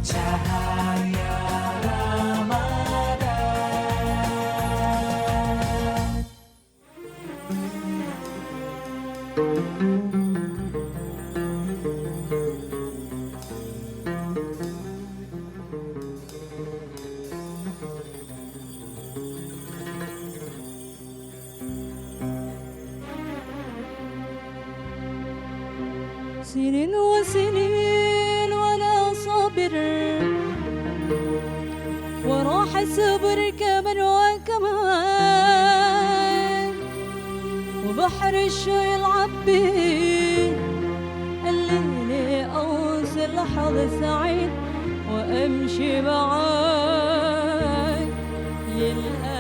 Cahaya Ramadan. سنين وسنين وانا صابر وراح اصبر كمان وكمان وبحر الشوق يلعب بي الليل اوصل لحظة سعيد وامشي معاك للاخر.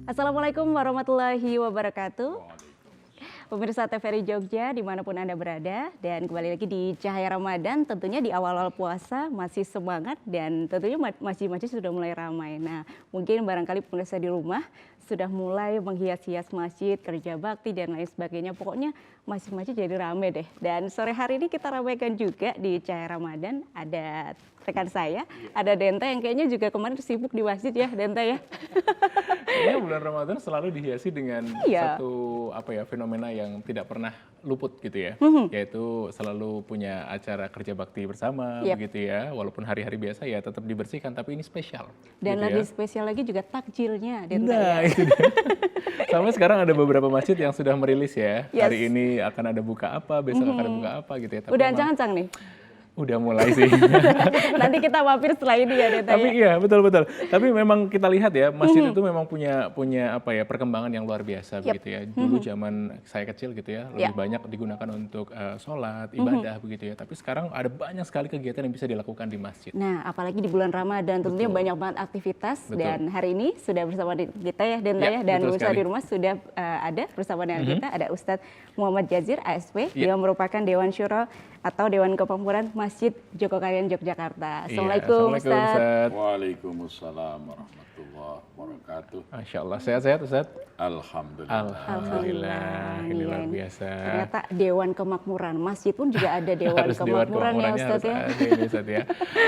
Assalamualaikum warahmatullahi wabarakatuh. Pemirsa TVRI Jogja dimanapun Anda berada, dan kembali lagi di Cahaya Ramadan. Tentunya di awal-awal puasa masih semangat dan tentunya masjid-masjid sudah mulai ramai. Nah, mungkin barangkali pemirsa di rumah sudah mulai menghias-hias masjid, kerja bakti dan lain sebagainya. Pokoknya masjid-masjid jadi ramai deh. Dan sore hari ini kita ramaikan juga di Cahaya Ramadan. Ada rekan saya, ada Denta yang kayaknya juga kemarin sibuk di masjid ya, Denta ya. Kayaknya bulan Ramadan selalu dihiasi dengan satu fenomena yang tidak pernah luput gitu ya, yaitu selalu punya acara kerja bakti bersama begitu ya, walaupun hari-hari biasa ya tetap dibersihkan, tapi ini spesial. Dan gitu lebih ya. spesial lagi juga takjilnya, Denta Nah, ya. itu dia. Sampai sekarang ada beberapa masjid yang sudah merilis ya, hari ini akan ada buka apa, besok akan ada buka apa gitu ya. Tapi Udah memang ancang-ancang nih. udah mulai sih. Nanti kita mampir setelah ini ya, Deta. Tapi iya betul. Tapi memang kita lihat ya, masjid itu memang punya perkembangan yang luar biasa begitu ya. Dulu zaman saya kecil gitu ya, lebih banyak digunakan untuk sholat, ibadah begitu ya. Tapi sekarang ada banyak sekali kegiatan yang bisa dilakukan di masjid. Nah, apalagi di bulan Ramadan tentunya banyak banget aktivitas. Dan hari ini sudah bersama kita ya, Denta ya, dan pemirsa di rumah sudah ada bersama dengan kita, ada Ustadz Muhammad Jazir ASP. Dia merupakan Dewan Syuro atau Dewan Kemakmuran Masjid Jogokarian Yogyakarta. Assalamualaikum Ustadz. Waalaikumsalam warahmatullahi wabarakatuh. Masya Allah, sehat-sehat Ustadz? Alhamdulillah. Alhamdulillah, ini luar biasa. Ternyata Dewan Kemakmuran, masjid pun juga ada Dewan Harus Dewan Kemakmuran ya Kemakmurannya Ustadz ya. harus ada ini, Ustadz ya.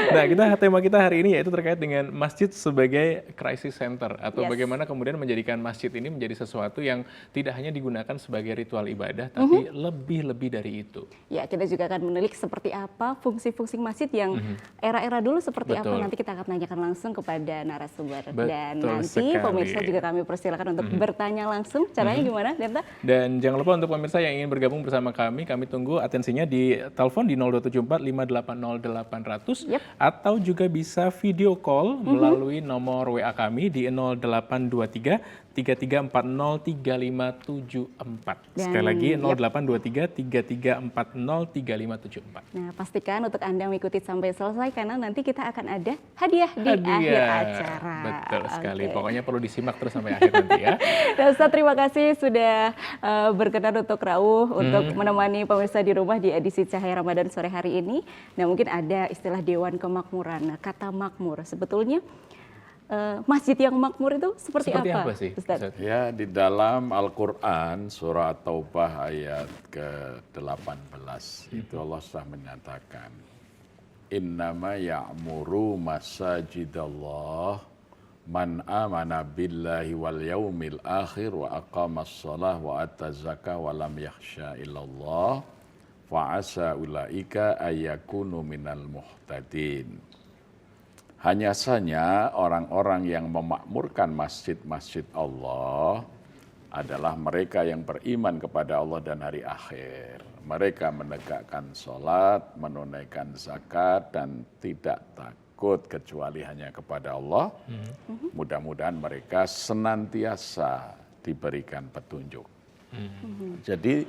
Nah, tema kita hari ini yaitu terkait dengan masjid sebagai crisis center, atau bagaimana kemudian menjadikan masjid ini menjadi sesuatu yang tidak hanya digunakan sebagai ritual ibadah, tapi lebih dari itu. Ya, kita juga akan menilik seperti apa fungsi-fungsi masjid yang era-era dulu seperti apa. Nanti kita akan tanyakan langsung kepada narasumber. Dan nanti sekali. Pemirsa juga kami persilakan untuk bertanya langsung. Caranya gimana, Denta? Dan jangan lupa untuk pemirsa yang ingin bergabung bersama kami tunggu atensinya di telepon di 0274 580 800 atau juga bisa video call melalui nomor WA kami di 0823 33403574. Sekali lagi 0823 33403574. Nah, pastikan untuk Anda mengikuti sampai selesai karena nanti kita akan ada hadiah di akhir acara. Betul sekali. Pokoknya perlu disimak terus sampai akhir nanti ya. Dan Ustaz, terima kasih sudah berkenan untuk Rauh untuk menemani pemirsa di rumah di edisi Cahaya Ramadan sore hari ini. Nah, mungkin ada istilah Dewan Kemakmuran. Nah, kata makmur sebetulnya masjid yang makmur itu seperti apa sih, Ustaz? Ya, di dalam Al-Quran surah Taubah ayat ke-18 itu Allah sudah menyatakan innama ya'muru masajidallah man amana billahi wal yaumil akhir wa aqamas shalah wa ataz zakah wa lam yakhsha illallah fa asa ulaika ayyakunu minal muhtadin. Hanya saja orang-orang yang memakmurkan masjid-masjid Allah adalah mereka yang beriman kepada Allah dan hari akhir. Mereka menegakkan sholat, menunaikan zakat, dan tidak takut kecuali hanya kepada Allah. Mudah-mudahan mereka senantiasa diberikan petunjuk. Jadi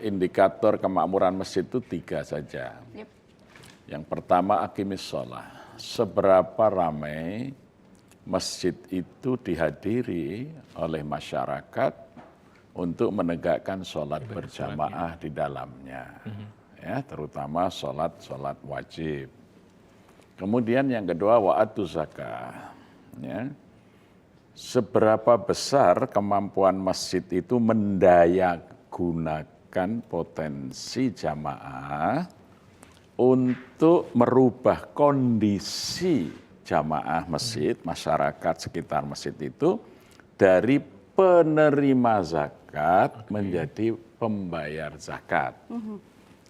indikator kemakmuran masjid itu 3 saja. Yang pertama, aqimis sholat. Seberapa ramai masjid itu dihadiri oleh masyarakat untuk menegakkan sholat berjamaah di dalamnya, ya, terutama sholat wajib. Kemudian yang kedua wa'atu zakah, ya. Seberapa besar kemampuan masjid itu mendayagunakan potensi jamaah untuk merubah kondisi jamaah masjid, masyarakat sekitar masjid itu dari penerima zakat menjadi pembayar zakat.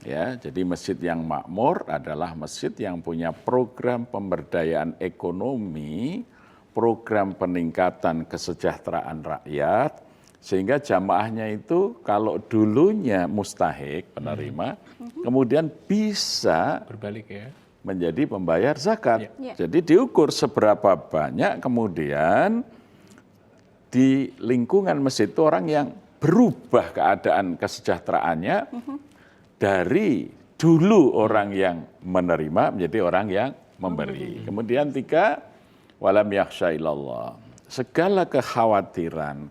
Ya, jadi masjid yang makmur adalah masjid yang punya program pemberdayaan ekonomi, program peningkatan kesejahteraan rakyat, sehingga jamaahnya itu kalau dulunya mustahik penerima, kemudian bisa Berbalik ya. menjadi pembayar zakat. Jadi diukur seberapa banyak kemudian di lingkungan masjid itu orang yang berubah keadaan kesejahteraannya dari dulu orang yang menerima menjadi orang yang memberi. Kemudian 3, walam yakhsha illallah. Segala kekhawatiran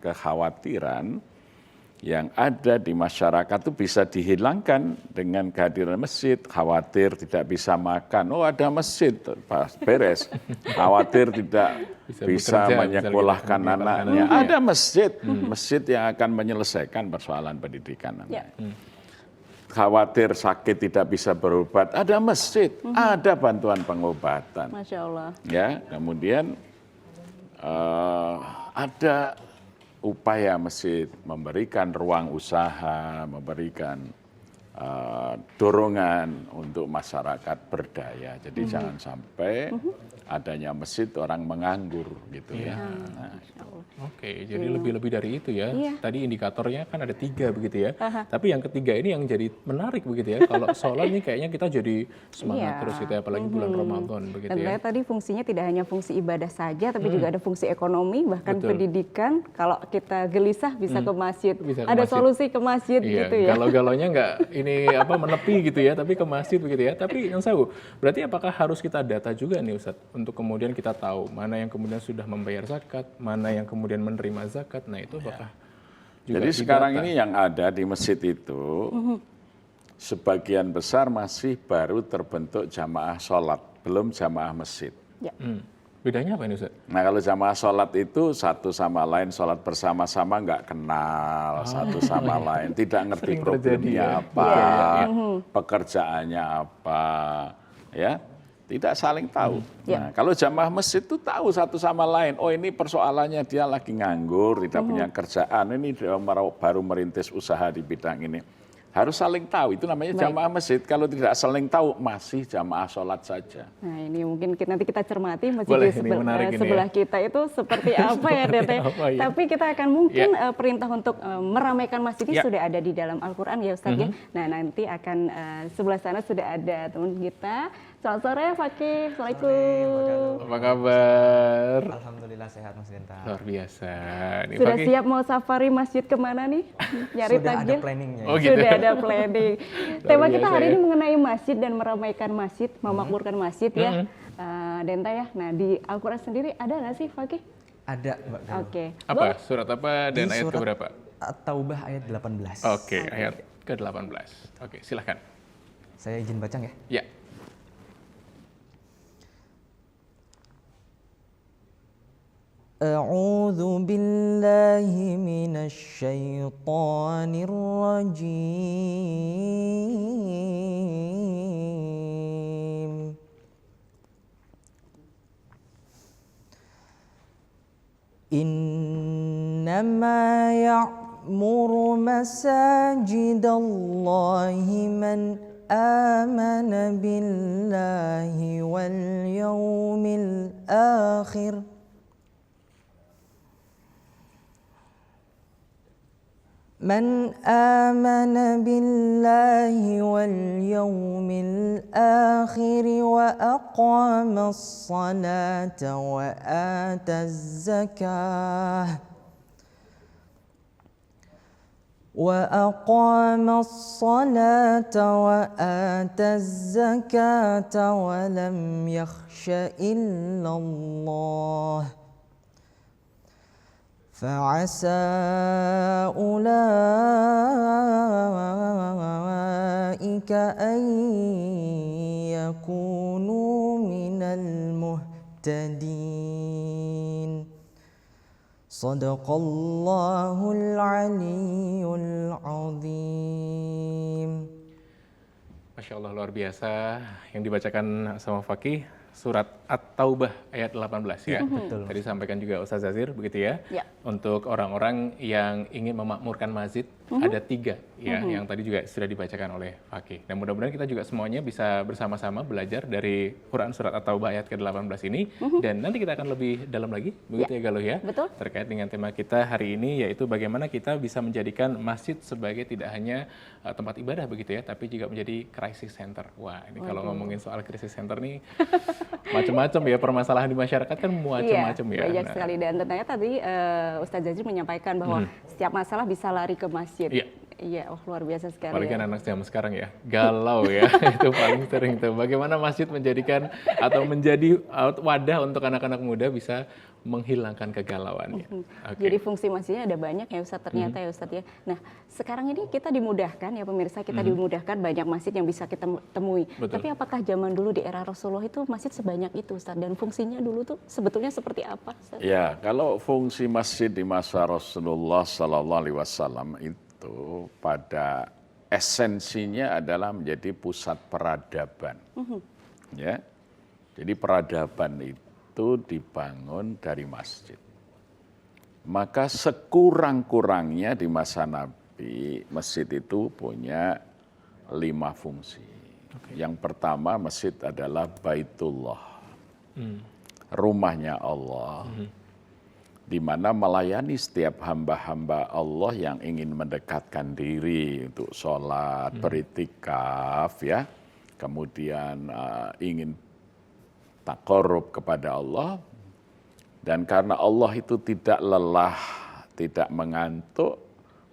yang ada di masyarakat itu bisa dihilangkan dengan kehadiran masjid. Khawatir tidak bisa makan, oh ada masjid, beres. Khawatir tidak bisa menyekolahkan anaknya, ada masjid. Masjid yang akan menyelesaikan persoalan pendidikan anaknya. Khawatir sakit tidak bisa berobat, ada masjid, ada bantuan pengobatan. Masya Allah. Ya, kemudian ada upaya masjid memberikan ruang usaha, memberikan dorongan untuk masyarakat berdaya. Jadi jangan sampai adanya masjid orang menganggur gitu ya. Nah, Oke, jadi lebih-lebih dari itu ya. Tadi indikatornya kan ada 3 begitu ya. Tapi yang ketiga ini yang jadi menarik begitu ya. Kalau sholat nih kayaknya kita jadi semangat terus gitu ya, apalagi bulan Ramadan begitu ya. Dan tadi fungsinya tidak hanya fungsi ibadah saja, tapi juga ada fungsi ekonomi, bahkan pendidikan. Kalau kita gelisah bisa ke masjid. Ada solusi ke masjid gitu ya. Galau-galaunya nggak ini menepi gitu ya, tapi ke masjid begitu ya. Tapi yang saya berarti apakah harus kita data juga nih Ustadz untuk kemudian kita tahu mana yang kemudian sudah membayar zakat, mana yang kemudian menerima zakat. Nah itu apakah juga jadi sekarang ini yang ada di masjid itu sebagian besar masih baru terbentuk jamaah sholat, belum jamaah masjid. Bedanya apa ini Ustaz? Nah kalau jamaah sholat itu satu sama lain sholat bersama-sama nggak kenal satu sama lain, tidak ngerti problemnya apa, pekerjaannya apa, ya. Tidak saling tahu. Nah, kalau jamaah masjid itu tahu satu sama lain. Oh ini persoalannya dia lagi nganggur, tidak punya kerjaan. Ini dia baru merintis usaha di bidang ini. Harus saling tahu, itu namanya jamaah masjid. Kalau tidak saling tahu, masih jamaah sholat saja. Nah ini mungkin nanti kita cermati masjid Boleh, di ini menarik ini sebelah ya. kita itu seperti apa ya Dete. apa, ya. Tapi kita akan mungkin perintah untuk meramaikan masjid ini Ya. sudah ada di dalam Al-Quran ya Ustadz ya. Nah nanti akan sebelah sana sudah ada teman kita. Selamat sore Fakih, Assalamualaikum. Apa kabar? Alhamdulillah sehat Mas Genta. Luar biasa. Ini Sudah Fakih. siap mau safari masjid kemana nih? Nyari Sudah ada takjil? planningnya. Oh, gitu. Sudah ada planning. Tema kita biasa hari ya. ini mengenai masjid dan meramaikan masjid, memakmurkan masjid ya. Denta ya. Nah di Al-Quran sendiri ada nggak sih Fakih? Ada Mbak Galuh. Oke. Apa? Surat apa dan Di ayat surat keberapa? At-Taubah ayat 18. Oke, ayat ke-18. Oke, silahkan. Saya izin baca ya. Ya. A'udzu billahi minasy syaithanir rajim. Innama ya'muru masajidallahi man amana billahi wal yawmil akhir. من آمن بالله واليوم الآخر وأقام الصلاة وآتى الزكاة ولم يخش إلا الله فعسى أولئك أن يكونوا من المهتدين صدق الله العلي العظيم. Masya Allah, luar biasa yang dibacakan sama Fakih, surat At-Taubah ayat 18 ya. Betul. Tadi sampaikan juga Ustaz Zazir begitu ya. Ya. Untuk orang-orang yang ingin memakmurkan masjid ada 3 ya yang tadi juga sudah dibacakan oleh Fakih. Dan mudah-mudahan kita juga semuanya bisa bersama-sama belajar dari Quran surat At-Taubah ayat ke-18 ini dan nanti kita akan lebih dalam lagi begitu ya Galuh ya. Betul. Terkait dengan tema kita hari ini yaitu bagaimana kita bisa menjadikan masjid sebagai tidak hanya tempat ibadah begitu ya, tapi juga menjadi crisis center. Wah, ini kalau ngomongin soal crisis center nih macam-macam ya, permasalahan di masyarakat kan macam-macam ya. Banyak Nah, sekali dan ternyata tadi Ustadz Jazir menyampaikan bahwa setiap masalah bisa lari ke masjid. Iya. Iya, luar biasa sekali. apalagi ya. anak zaman sekarang ya, galau ya, itu paling sering tuh. Bagaimana masjid menjadikan atau menjadi wadah untuk anak-anak muda bisa menghilangkan kegalauannya. Oke. Jadi fungsi masjidnya ada banyak ya Ustadz ternyata ya Ustadz ya. Nah sekarang ini kita dimudahkan ya pemirsa, kita dimudahkan banyak masjid yang bisa kita temui. Betul. Tapi apakah zaman dulu di era Rasulullah itu masjid sebanyak itu Ustadz? Dan fungsinya dulu tuh sebetulnya seperti apa Ustadz? Ya, kalau fungsi masjid di masa Rasulullah Sallallahu Alaihi Wasallam itu pada esensinya adalah menjadi pusat peradaban. Ya, jadi peradaban itu dibangun dari masjid. Maka sekurang-kurangnya di masa Nabi, masjid itu punya 5 fungsi. Yang pertama, masjid adalah Baitullah, rumahnya Allah, di mana melayani setiap hamba-hamba Allah yang ingin mendekatkan diri untuk sholat, beriktikaf, ya, kemudian ingin taqarrub kepada Allah, dan karena Allah itu tidak lelah, tidak mengantuk,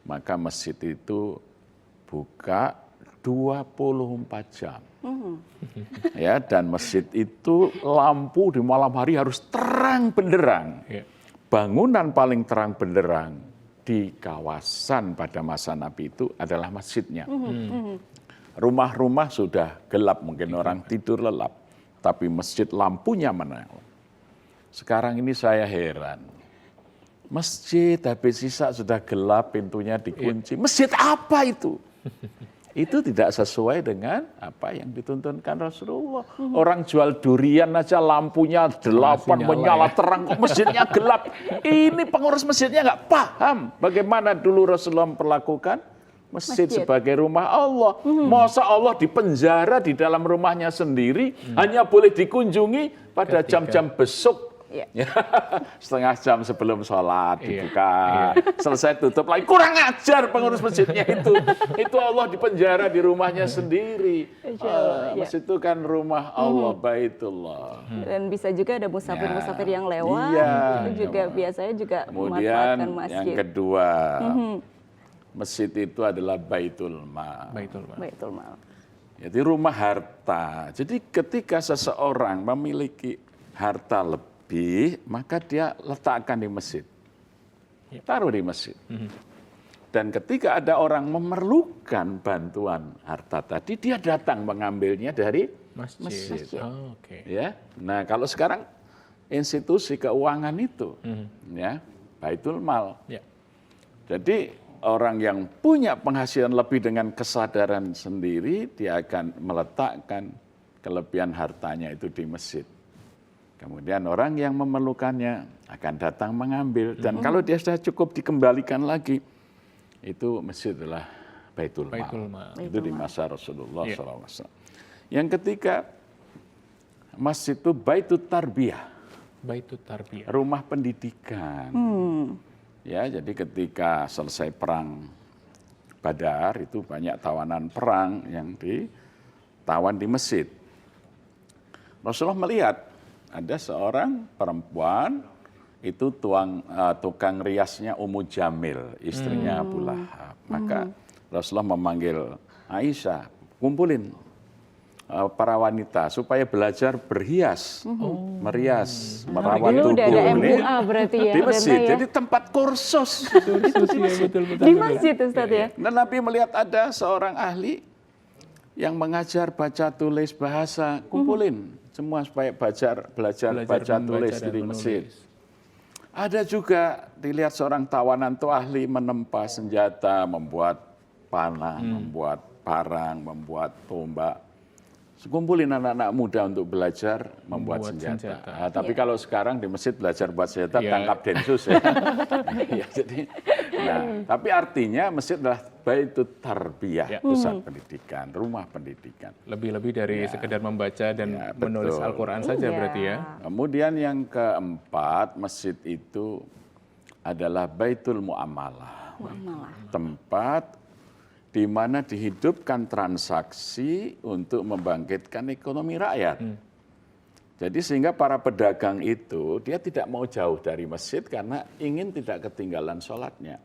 maka masjid itu buka 24 jam. Ya, dan masjid itu lampu di malam hari harus terang benderang. Ya. Bangunan paling terang benderang di kawasan pada masa Nabi itu adalah masjidnya. Rumah-rumah sudah gelap, mungkin orang tidur lelap, tapi masjid lampunya menyala. Sekarang ini saya heran, masjid habis sisa sudah gelap, pintunya dikunci. Masjid apa itu? Itu tidak sesuai dengan apa yang dituntunkan Rasulullah. Orang jual durian aja lampunya 8 nyala menyala ya. terang, kok masjidnya gelap. Ini pengurus masjidnya nggak paham bagaimana dulu Rasulullah memperlakukan Masjid sebagai rumah Allah. Masa Allah dipenjara di dalam rumahnya sendiri, hanya boleh dikunjungi pada jam-jam besuk. Setengah jam sebelum sholat dibuka, selesai tutup lagi. Kurang ajar pengurus masjidnya itu. Itu Allah dipenjara di rumahnya sendiri. Masjid itu kan rumah Allah, Baitullah. Dan bisa juga ada musafir-musafir yang lewat, itu juga biasanya juga Kemudian memanfaatkan masjid. yang kedua, masjid itu adalah Baitul Mal. Baitul Mal. Jadi rumah harta. Jadi ketika seseorang memiliki harta lebih, maka dia letakkan di masjid. Taruh di masjid. Dan ketika ada orang memerlukan bantuan harta tadi, dia datang mengambilnya dari masjid. Ya. Nah, kalau sekarang institusi keuangan itu, ya, Baitul Mal. Jadi orang yang punya penghasilan lebih dengan kesadaran sendiri, dia akan meletakkan kelebihan hartanya itu di masjid. Kemudian orang yang memerlukannya akan datang mengambil. Dan kalau dia sudah cukup dikembalikan lagi. Itu masjid adalah Baitul Mal. Itu di masa Rasulullah SAW. Yang ketiga, masjid itu Baitul Tarbiyah. Rumah pendidikan. Ya, jadi ketika selesai perang Badar, itu banyak tawanan perang yang ditawan di masjid. Rasulullah melihat ada seorang perempuan itu tukang riasnya Ummu Jamil, istrinya Abu Lahab. Maka Rasulullah memanggil Aisyah, kumpulin para wanita supaya belajar berhias, merias, merawat tubuh. Udah ada MUA berarti ya. Di masjid, ya. jadi tempat kursus. Di masjid Ustaz ya. Dan Nabi melihat ada seorang ahli yang mengajar baca tulis bahasa, kumpulin semua supaya belajar baca tulis di masjid. Ada juga dilihat seorang tawanan itu ahli menempa senjata, membuat panah, membuat parang, membuat tombak. Kumpulin anak-anak muda untuk belajar membuat senjata. Nah, tapi kalau sekarang di masjid belajar buat senjata, tangkap Densus ya. Tapi artinya masjid adalah Baitul Tarbiyah, pusat pendidikan, rumah pendidikan. Lebih-lebih dari sekedar membaca dan menulis Al-Quran saja berarti ya. Kemudian yang keempat, masjid itu adalah Baitul Muamalah. Tempat di mana dihidupkan transaksi untuk membangkitkan ekonomi rakyat. Jadi sehingga para pedagang itu, dia tidak mau jauh dari masjid karena ingin tidak ketinggalan sholatnya.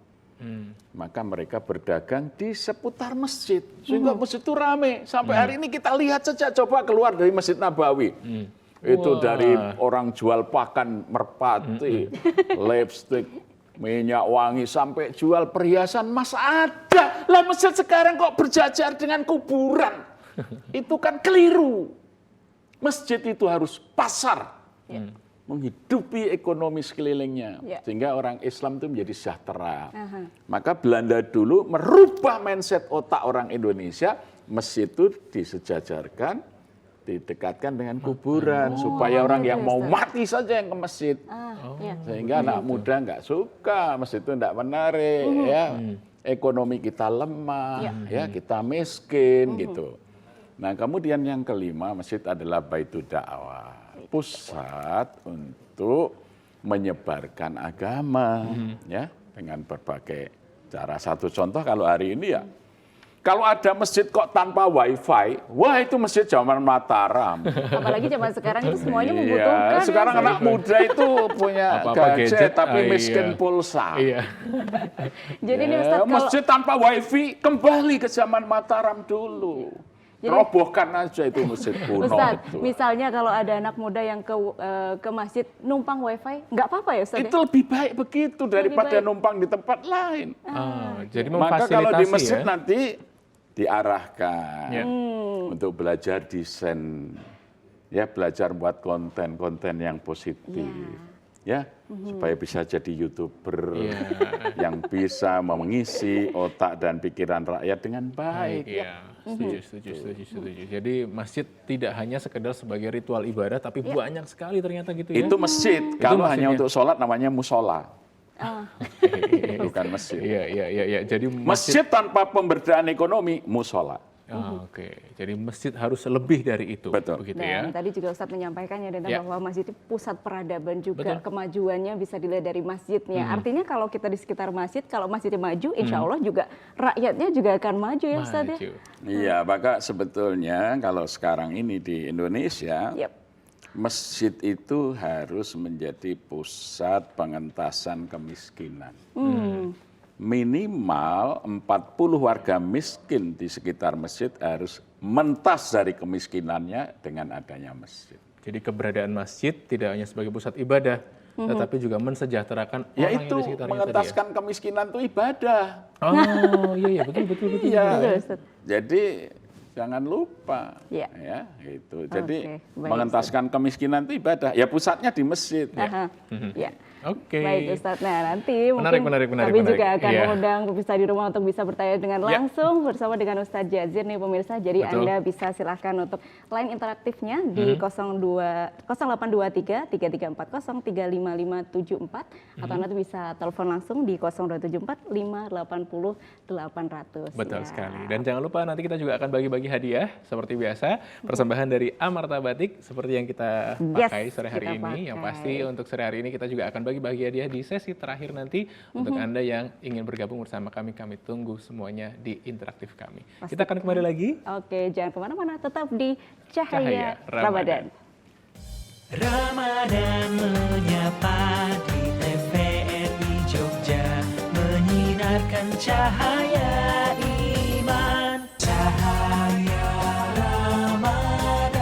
Maka mereka berdagang di seputar masjid. Sehingga masjid itu rame. Sampai hari ini kita lihat saja, coba keluar dari Masjid Nabawi. Itu dari orang jual pakan merpati, lipstick, minyak wangi, sampai jual perhiasan emas ada. Lah masjid sekarang kok berjajar dengan kuburan. Itu kan keliru. Masjid itu harus pasar. Menghidupi ekonomi sekelilingnya. Sehingga orang Islam itu menjadi sejahtera. Maka Belanda dulu merubah mindset otak orang Indonesia. Masjid itu disejajarkan, didekatkan dengan kuburan. Supaya orang yang mau mati saja yang ke masjid. Sehingga anak muda nggak suka, masjid itu nggak menarik, ya. Ekonomi kita lemah, ya, kita miskin gitu. Nah, kemudian yang kelima, masjid adalah Baitul Dakwah, pusat untuk menyebarkan agama, ya, dengan berbagai cara. Satu contoh kalau hari ini ya. Kalau ada masjid kok tanpa wifi, wah itu masjid zaman Mataram. Apalagi zaman sekarang itu semuanya membutuhkan. Sekarang anak muda itu punya gadget tapi miskin pulsa. Jadi ini Ustaz, masjid tanpa wifi kembali ke zaman Mataram dulu. Robohkan aja itu masjid kuno. Ustaz, misalnya kalau ada anak muda yang ke masjid numpang wifi, nggak apa-apa ya Ustaz? Itu lebih baik begitu daripada numpang di tempat lain. Jadi maka kalau di masjid nanti diarahkan untuk belajar desain, ya, belajar buat konten-konten yang positif, ya, supaya bisa jadi YouTuber yang bisa mengisi otak dan pikiran rakyat dengan baik. Setuju. Jadi masjid tidak hanya sekedar sebagai ritual ibadah, tapi banyak sekali ternyata gitu ya. Itu masjid. Kalau hanya untuk sholat namanya musola. bukan masjid. Iya. Jadi Masjid tanpa pemberdayaan ekonomi, musola. Oke, jadi masjid harus lebih dari itu, Betul. begitu Dan ya. tadi juga Ustadz menyampaikan ya tentang Ya. bahwa masjid itu pusat peradaban juga, Betul. kemajuannya bisa dilihat dari masjidnya. Artinya kalau kita di sekitar masjid, kalau masjidnya maju, insya Allah juga rakyatnya juga akan maju ya Ustadz ya. Maju. Iya, maka sebetulnya kalau sekarang ini di Indonesia, Yep. masjid itu harus menjadi pusat pengentasan kemiskinan. Minimal 40 warga miskin di sekitar masjid harus mentas dari kemiskinannya dengan adanya masjid. Jadi keberadaan masjid tidak hanya sebagai pusat ibadah, tetapi juga mensejahterakan orang yang Yaitu di sekitarnya tadi ya. mengentaskan kemiskinan itu ibadah. Oh iya betul. Iya. Betul, Ustaz. Jadi jangan lupa, Iya. ya itu. Jadi Oke, baik, mengentaskan kemiskinan itu ibadah. Ya pusatnya di masjid. Aha. Ya. Oke. Baik Ustadz, nah nanti mungkin Menarik. kami juga akan Iya. mengundang pemirsa di rumah untuk bisa bertanya dengan Ya. langsung bersama dengan Ustadz Jazir nih pemirsa. Jadi Betul. Anda bisa silahkan untuk line interaktifnya di 0823 3340 35574 atau nanti bisa telepon langsung di 0274 580 800. Betul Ya. sekali. Dan jangan lupa nanti kita juga akan bagi-bagi hadiah seperti biasa. Persembahan dari Amarta Batik seperti yang kita Yes, pakai sore hari kita ini. Yang pakai. pasti untuk sore hari ini kita juga akan bagi-bagi hadiah di sesi terakhir nanti. Untuk Anda yang ingin bergabung bersama kami tunggu semuanya di interaktif kami. Kita akan kembali lagi. Oke, jangan kemana-mana, tetap di Cahaya Cahaya Ramadan. Ramadan menyapa di TVRI Jogja, menyinarkan cahaya iman, cahaya Ramadan.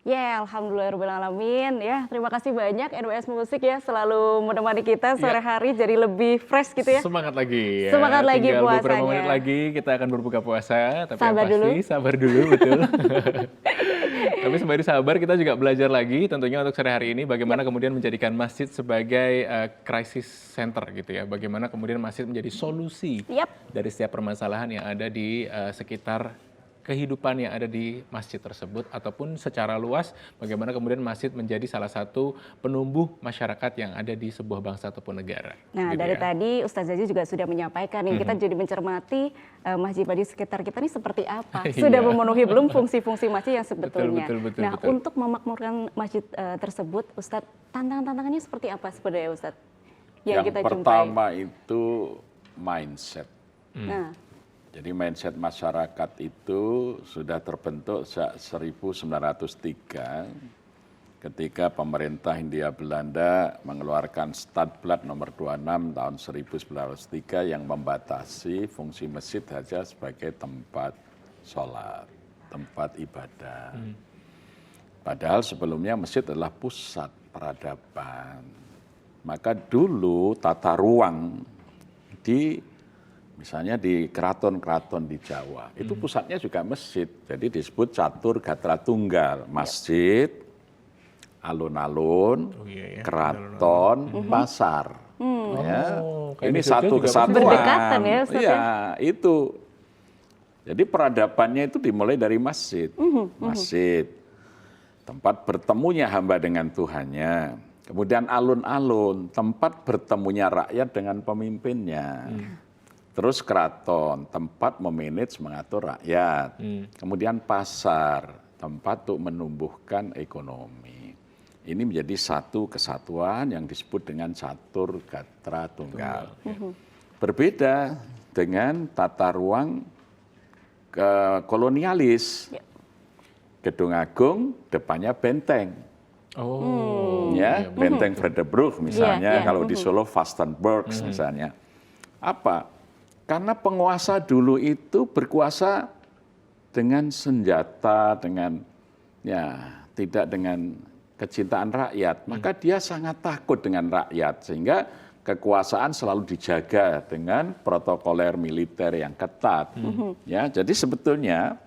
Ya, alhamdulillahirobbilalamin. Ya, terima kasih banyak NWS Musik ya selalu menemani kita sore hari jadi lebih fresh gitu ya. Semangat lagi ya. Semangat lagi Tinggal puasanya. beberapa menit lagi kita akan berbuka puasa, tapi Sabar yang pasti dulu. sabar dulu betul. Tapi sembari sabar kita juga belajar lagi tentunya untuk sore hari ini bagaimana kemudian menjadikan masjid sebagai crisis center gitu ya. Bagaimana kemudian masjid menjadi solusi dari setiap permasalahan yang ada di sekitar kehidupan yang ada di masjid tersebut ataupun secara luas bagaimana kemudian masjid menjadi salah satu penumbuh masyarakat yang ada di sebuah bangsa ataupun negara. Nah, gitu dari ya. tadi Ustaz Zazi juga sudah menyampaikan nih, kita jadi mencermati masjid-masjid sekitar kita ini seperti apa. Sudah Iya. memenuhi belum fungsi-fungsi masjid yang sebetulnya. betul, Nah, betul. untuk memakmurkan masjid tersebut, Ustaz, tantangan-tantangannya seperti apa sebenarnya, Ustaz? Yang kita pertama itu mindset. Nah, Jadi mindset masyarakat itu sudah terbentuk sejak 1903 ketika pemerintah Hindia Belanda mengeluarkan Stadblad nomor 26 tahun 1903 yang membatasi fungsi masjid saja sebagai tempat sholat, tempat ibadah. Padahal sebelumnya masjid adalah pusat peradaban. Maka dulu tata ruang misalnya di keraton-keraton di Jawa, itu pusatnya juga masjid. Jadi disebut catur gatra tunggal, masjid, alun-alun, keraton, pasar. Ya. kayak Ini di Jogja satu juga kesatuan. berdekatan ya, Ustaz, Iya, itu. Jadi peradabannya itu dimulai dari masjid. Masjid, tempat bertemunya hamba dengan Tuhannya. Kemudian alun-alun, tempat bertemunya rakyat dengan pemimpinnya. Terus keraton, tempat memanage mengatur rakyat. Kemudian pasar, tempat untuk menumbuhkan ekonomi. Ini menjadi satu kesatuan yang disebut dengan catur gatra tunggal. Berbeda dengan tata ruang kolonialis. Gedung Agung, depannya benteng. Ya, benteng Frederik misalnya, kalau di Solo Vastenburg misalnya. Apa? Karena penguasa dulu itu berkuasa dengan senjata, dengan tidak dengan kecintaan rakyat. Maka dia sangat takut dengan rakyat sehingga kekuasaan selalu dijaga dengan protokoler militer yang ketat. Ya, jadi sebetulnya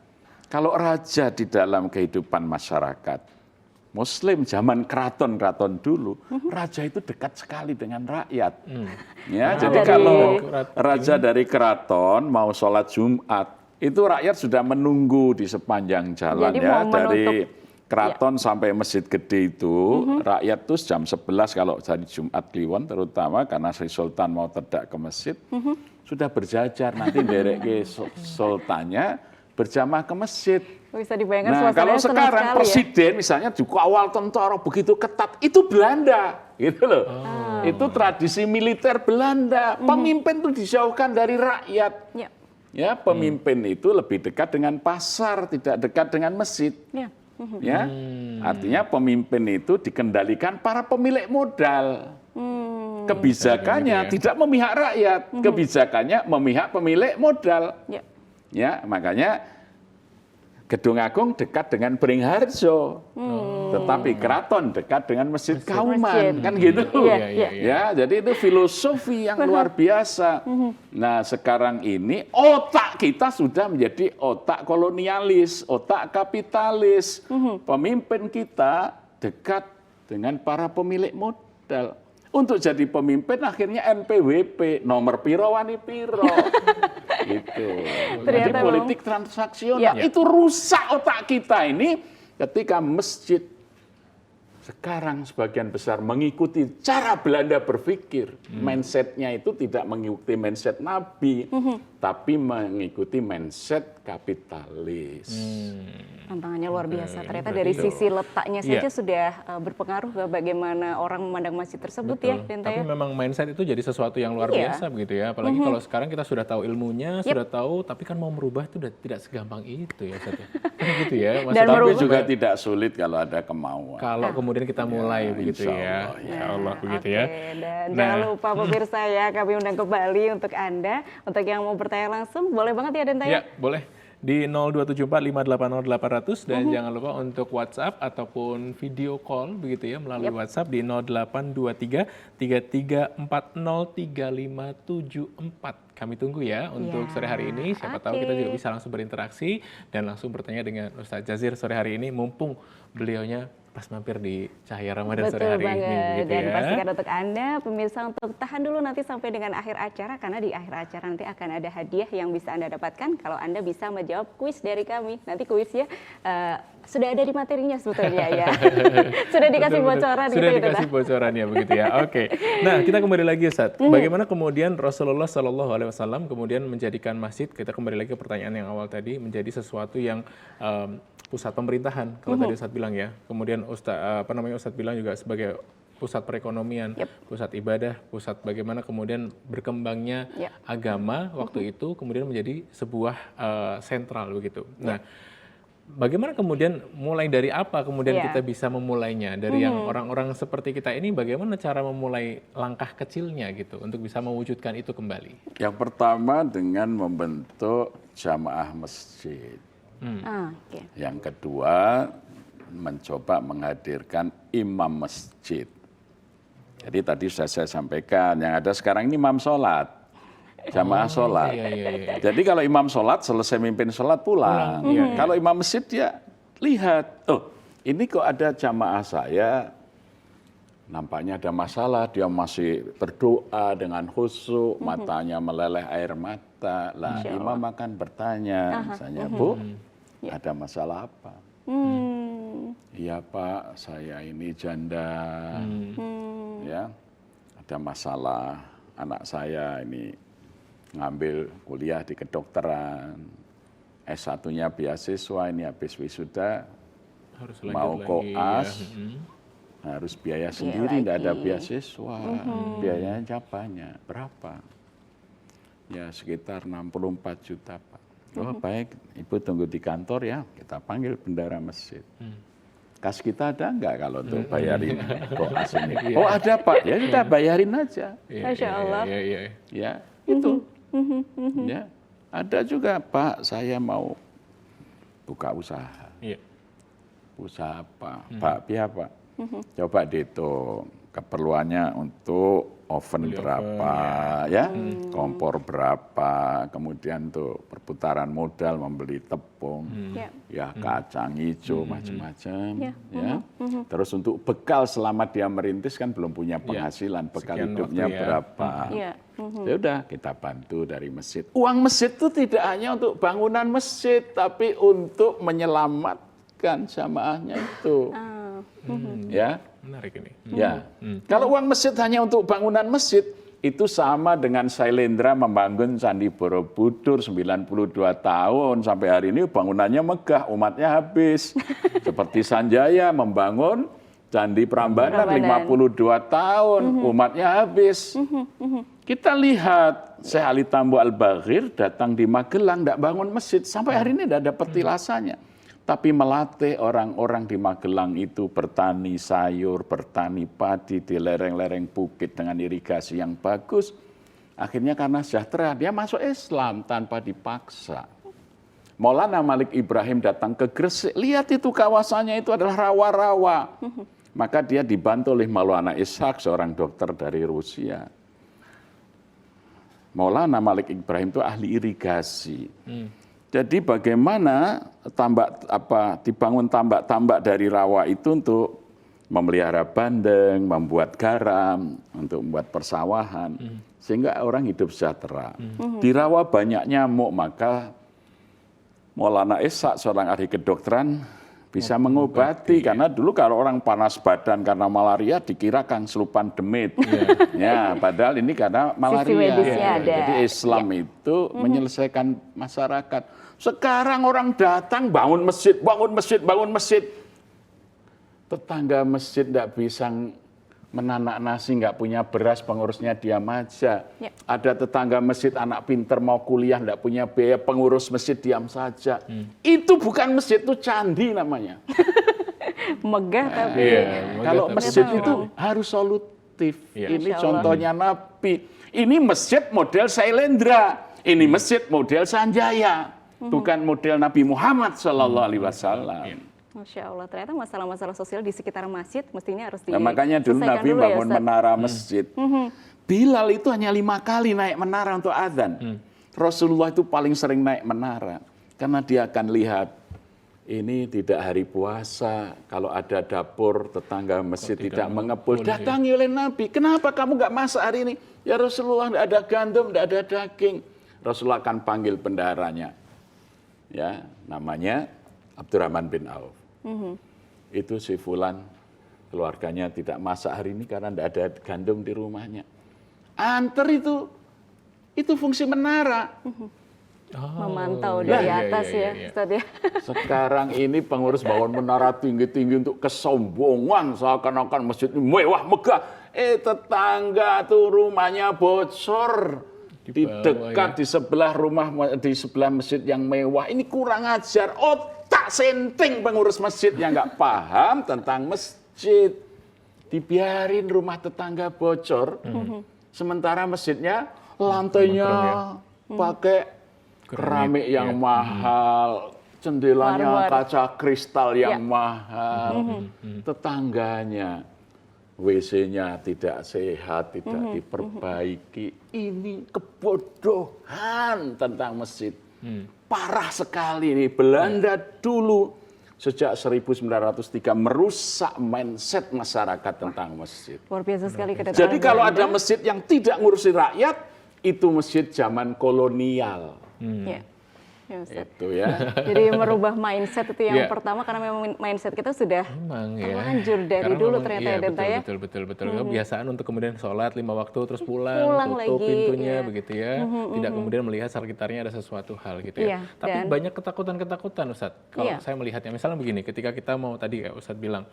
kalau raja di dalam kehidupan masyarakat Muslim zaman keraton dulu, raja itu dekat sekali dengan rakyat. Ya, jadi kalau raja dari keraton mau sholat Jumat, itu rakyat sudah menunggu di sepanjang jalan. Jadi ya, momen dari untuk- keraton sampai masjid gede itu, rakyat tuh jam 11 kalau hari Jumat Kliwon terutama karena Sri Sultan mau terdak ke masjid, sudah berjajar nanti derek ke sultannya berjamaah ke masjid. bisa dibayangkan Nah, kalau suasananya senang sekarang sekali ya. presiden misalnya di awal tentara begitu ketat, itu Belanda, gitu loh. Itu tradisi militer Belanda. Pemimpin itu dijauhkan dari rakyat. Ya. Ya, pemimpin itu lebih dekat dengan pasar, tidak dekat dengan masjid. Ya. Ya, artinya pemimpin itu dikendalikan para pemilik modal. Kebijakannya tidak memihak rakyat, kebijakannya memihak pemilik modal. Ya. Ya, makanya Gedung Agung dekat dengan Beringharjo, tetapi keraton dekat dengan Masjid Kauman, kan gitu. Iya. Ya, jadi itu filosofi yang luar biasa. Nah, sekarang ini otak kita sudah menjadi otak kolonialis, otak kapitalis. Pemimpin kita dekat dengan para pemilik modal. Untuk jadi pemimpin akhirnya NPWP, nomor piro wani piro. Gitu. Jadi Ternyata politik transaksional itu rusak otak kita ini ketika masjid sekarang sebagian besar mengikuti cara Belanda berpikir. Mindsetnya itu tidak mengikuti mindset Nabi, tapi mengikuti mindset kapitalis. Tantangannya luar biasa. Ternyata dari sisi letaknya saja sudah berpengaruh ke bagaimana orang memandang masjid tersebut ya, Denta Tapi ya. memang mindset itu jadi sesuatu yang luar biasa begitu ya. Apalagi kalau sekarang kita sudah tahu ilmunya, sudah tahu, tapi kan mau merubah itu tidak segampang itu ya, Ustaz ya. Kan gitu ya. Dan Tapi merubah- juga tidak sulit kalau ada kemauan. Kalau kemudian kita mulai begitu insya ya. Allah, Insya Allah begitu ya. Oke, dan Nah. jangan lupa pemirsa ya, kami undang kembali untuk Anda, untuk yang mau bertanya langsung, boleh banget ya Denta ya. Ya, boleh. di 02745800800 dan jangan lupa untuk WhatsApp ataupun video call begitu ya melalui WhatsApp di 0823 33403574. Kami tunggu ya untuk sore hari ini. Siapa tahu kita juga bisa langsung berinteraksi dan langsung bertanya dengan Ustadz Jazir sore hari ini mumpung beliaunya pas mampir di Cahaya Ramadan sore hari ini gitu Dan ya. pastikan untuk Anda pemirsa untuk tahan dulu nanti sampai dengan akhir acara karena di akhir acara nanti akan ada hadiah yang bisa Anda dapatkan kalau Anda bisa menjawab kuis dari kami. Nanti kuisnya sudah ada di materinya sebetulnya ya. Sudah dikasih bocoran Sudah itu. dikasih bocorannya begitu ya. Oke. Nah, kita kembali lagi Ustaz. Bagaimana kemudian Rasulullah Shallallahu alaihi wasallam kemudian menjadikan masjid, kita kembali lagi ke pertanyaan yang awal tadi, menjadi sesuatu yang pusat pemerintahan kalau tadi Ustadz bilang ya. Kemudian Ustadz bilang juga sebagai pusat perekonomian, pusat ibadah, pusat bagaimana kemudian berkembangnya agama waktu itu kemudian menjadi sebuah sentral begitu. Nah, bagaimana kemudian mulai dari apa kemudian kita bisa memulainya dari yang orang-orang seperti kita ini, bagaimana cara memulai langkah kecilnya gitu untuk bisa mewujudkan itu kembali? Yang pertama dengan membentuk jamaah masjid. Yang kedua mencoba menghadirkan imam masjid. Jadi tadi sudah saya sampaikan yang ada sekarang ini imam sholat, jamaah sholat. Jadi kalau imam sholat selesai mimpin sholat pulang. Kalau imam masjid dia lihat, oh ini kok ada jamaah saya, nampaknya ada masalah, dia masih berdoa dengan khusyuk, matanya meleleh air mata. Lah imam akan bertanya, misalnya Bu, ada masalah apa? Iya Pak, saya ini janda, ya ada masalah, anak saya ini ngambil kuliah di kedokteran, S1-nya beasiswa, ini habis wisuda, Harus mau koas, harus biaya sendiri, tidak ada beasiswa, biayanya capanya berapa? Ya sekitar 64 juta Pak. Oh baik, Ibu tunggu di kantor ya, kita panggil bendara masjid. Kas kita ada enggak kalau untuk bayarin koas ini? Oh ada Pak, ya kita bayarin aja. Masya Allah. Ya itu. Ya ada juga Pak, saya mau buka usaha. Usaha apa? Bakpia Pak. Coba dihitung keperluannya untuk oven berapa, ya, kompor berapa, kemudian untuk perputaran modal membeli tepung, ya kacang hijau macam-macam, ya. Terus untuk bekal selama dia merintis kan belum punya penghasilan, bekal hidupnya berapa. Ya udah kita bantu dari masjid. Uang masjid itu tidak hanya untuk bangunan masjid, tapi untuk menyelamatkan jamaahnya itu. Ya. Menarik ini. Ya. Kalau uang masjid hanya untuk bangunan masjid, itu sama dengan Sailendra membangun Candi Borobudur 92 tahun. Sampai hari ini bangunannya megah, umatnya habis. Seperti Sanjaya membangun Candi Prambanan 52 tahun, umatnya habis. Kita lihat Syekh Ali Tambu Al-Baghir datang di Magelang, tidak bangun masjid. Sampai hari ini tidak ada petilasannya. Tapi melatih orang-orang di Magelang itu bertani sayur, bertani padi di lereng-lereng bukit dengan irigasi yang bagus. Akhirnya karena sejahtera, dia masuk Islam tanpa dipaksa. Maulana Malik Ibrahim datang ke Gresik, lihat itu kawasannya itu adalah rawa-rawa. Maka dia dibantu oleh Maulana Ishak, seorang dokter dari Rusia. Maulana Malik Ibrahim itu ahli irigasi. Jadi bagaimana dibangun tambak-tambak dari rawa itu untuk memelihara bandeng, membuat garam, untuk membuat persawahan, sehingga orang hidup sejahtera. Di rawa banyak nyamuk, maka Maulana Ishak, seorang ahli kedokteran, bisa mengobati. Karena dulu kalau orang panas badan karena malaria dikira kesurupan demit. Ya, padahal ini karena malaria. Jadi Islam itu menyelesaikan masyarakat. Sekarang orang datang bangun masjid, bangun masjid, bangun masjid. Tetangga masjid tidak bisa menanak nasi, nggak punya beras, pengurusnya diam aja. Ada tetangga masjid anak pinter mau kuliah, nggak punya biaya, pengurus masjid diam saja. Itu bukan masjid, itu candi namanya. Megah tapi. Kalau masjid itu harus solutif. Ini contohnya Nabi. Ini masjid model Sailendra. Ini masjid model Sanjaya. bukan model Nabi Muhammad Sallallahu Alaihi Wasallam. Masya Allah, ternyata masalah-masalah sosial di sekitar masjid mestinya harus Nah, makanya dulu diselesaikan Nabi dulu ya, bangun Ustadz. menara masjid. Bilal itu hanya 5 kali naik menara untuk azan. Rasulullah itu paling sering naik menara. Karena dia akan lihat, ini tidak hari puasa, kalau ada dapur tetangga masjid tidak mengepul, datangi oleh Nabi. Kenapa kamu nggak masak hari ini? Ya Rasulullah, tidak ada gandum, tidak ada daging. Rasulullah akan panggil bendaharanya. Ya, namanya Abdurrahman bin Auf. Itu si Fulan, keluarganya tidak masak hari ini karena tidak ada gandum di rumahnya. Antar itu fungsi menara. Memantau dari atas ya, Ustadz ya. Sekarang ini pengurus bangun menara tinggi-tinggi untuk kesombongan, seakan-akan masjid ini mewah megah. Tetangga tuh rumahnya bocor di dekat di sebelah rumah, di sebelah masjid yang mewah. Ini kurang ajar. Tak senting pengurus masjid yang nggak paham tentang masjid. Dibiarin rumah tetangga bocor, sementara masjidnya lantainya pakai keramik yang mahal, jendelanya kaca kristal yang mahal. Tetangganya WC-nya tidak sehat, tidak diperbaiki. Ini kebodohan tentang masjid. Parah sekali ini. Belanda dulu sejak 1903 merusak mindset masyarakat tentang masjid. Luar biasa sekali kedatangan Jadi kalau Belanda. ada masjid yang tidak ngurusi rakyat, itu masjid zaman kolonial. Ya. Ya, Ustadz. Itu ya. Jadi merubah mindset itu yang pertama, karena memang mindset kita sudah terlanjur dari Karena dulu memang, ternyata iya, ya Denta ya. Betul. Kebiasaan untuk kemudian sholat 5 waktu terus pulang tutup lagi, pintunya iya. begitu ya. Tidak kemudian melihat sekitarnya ada sesuatu hal gitu ya. Iya, Tapi dan- banyak ketakutan-ketakutan Ustadz. Kalau Iya. saya melihatnya misalnya begini, ketika kita mau tadi ya Ustadz bilang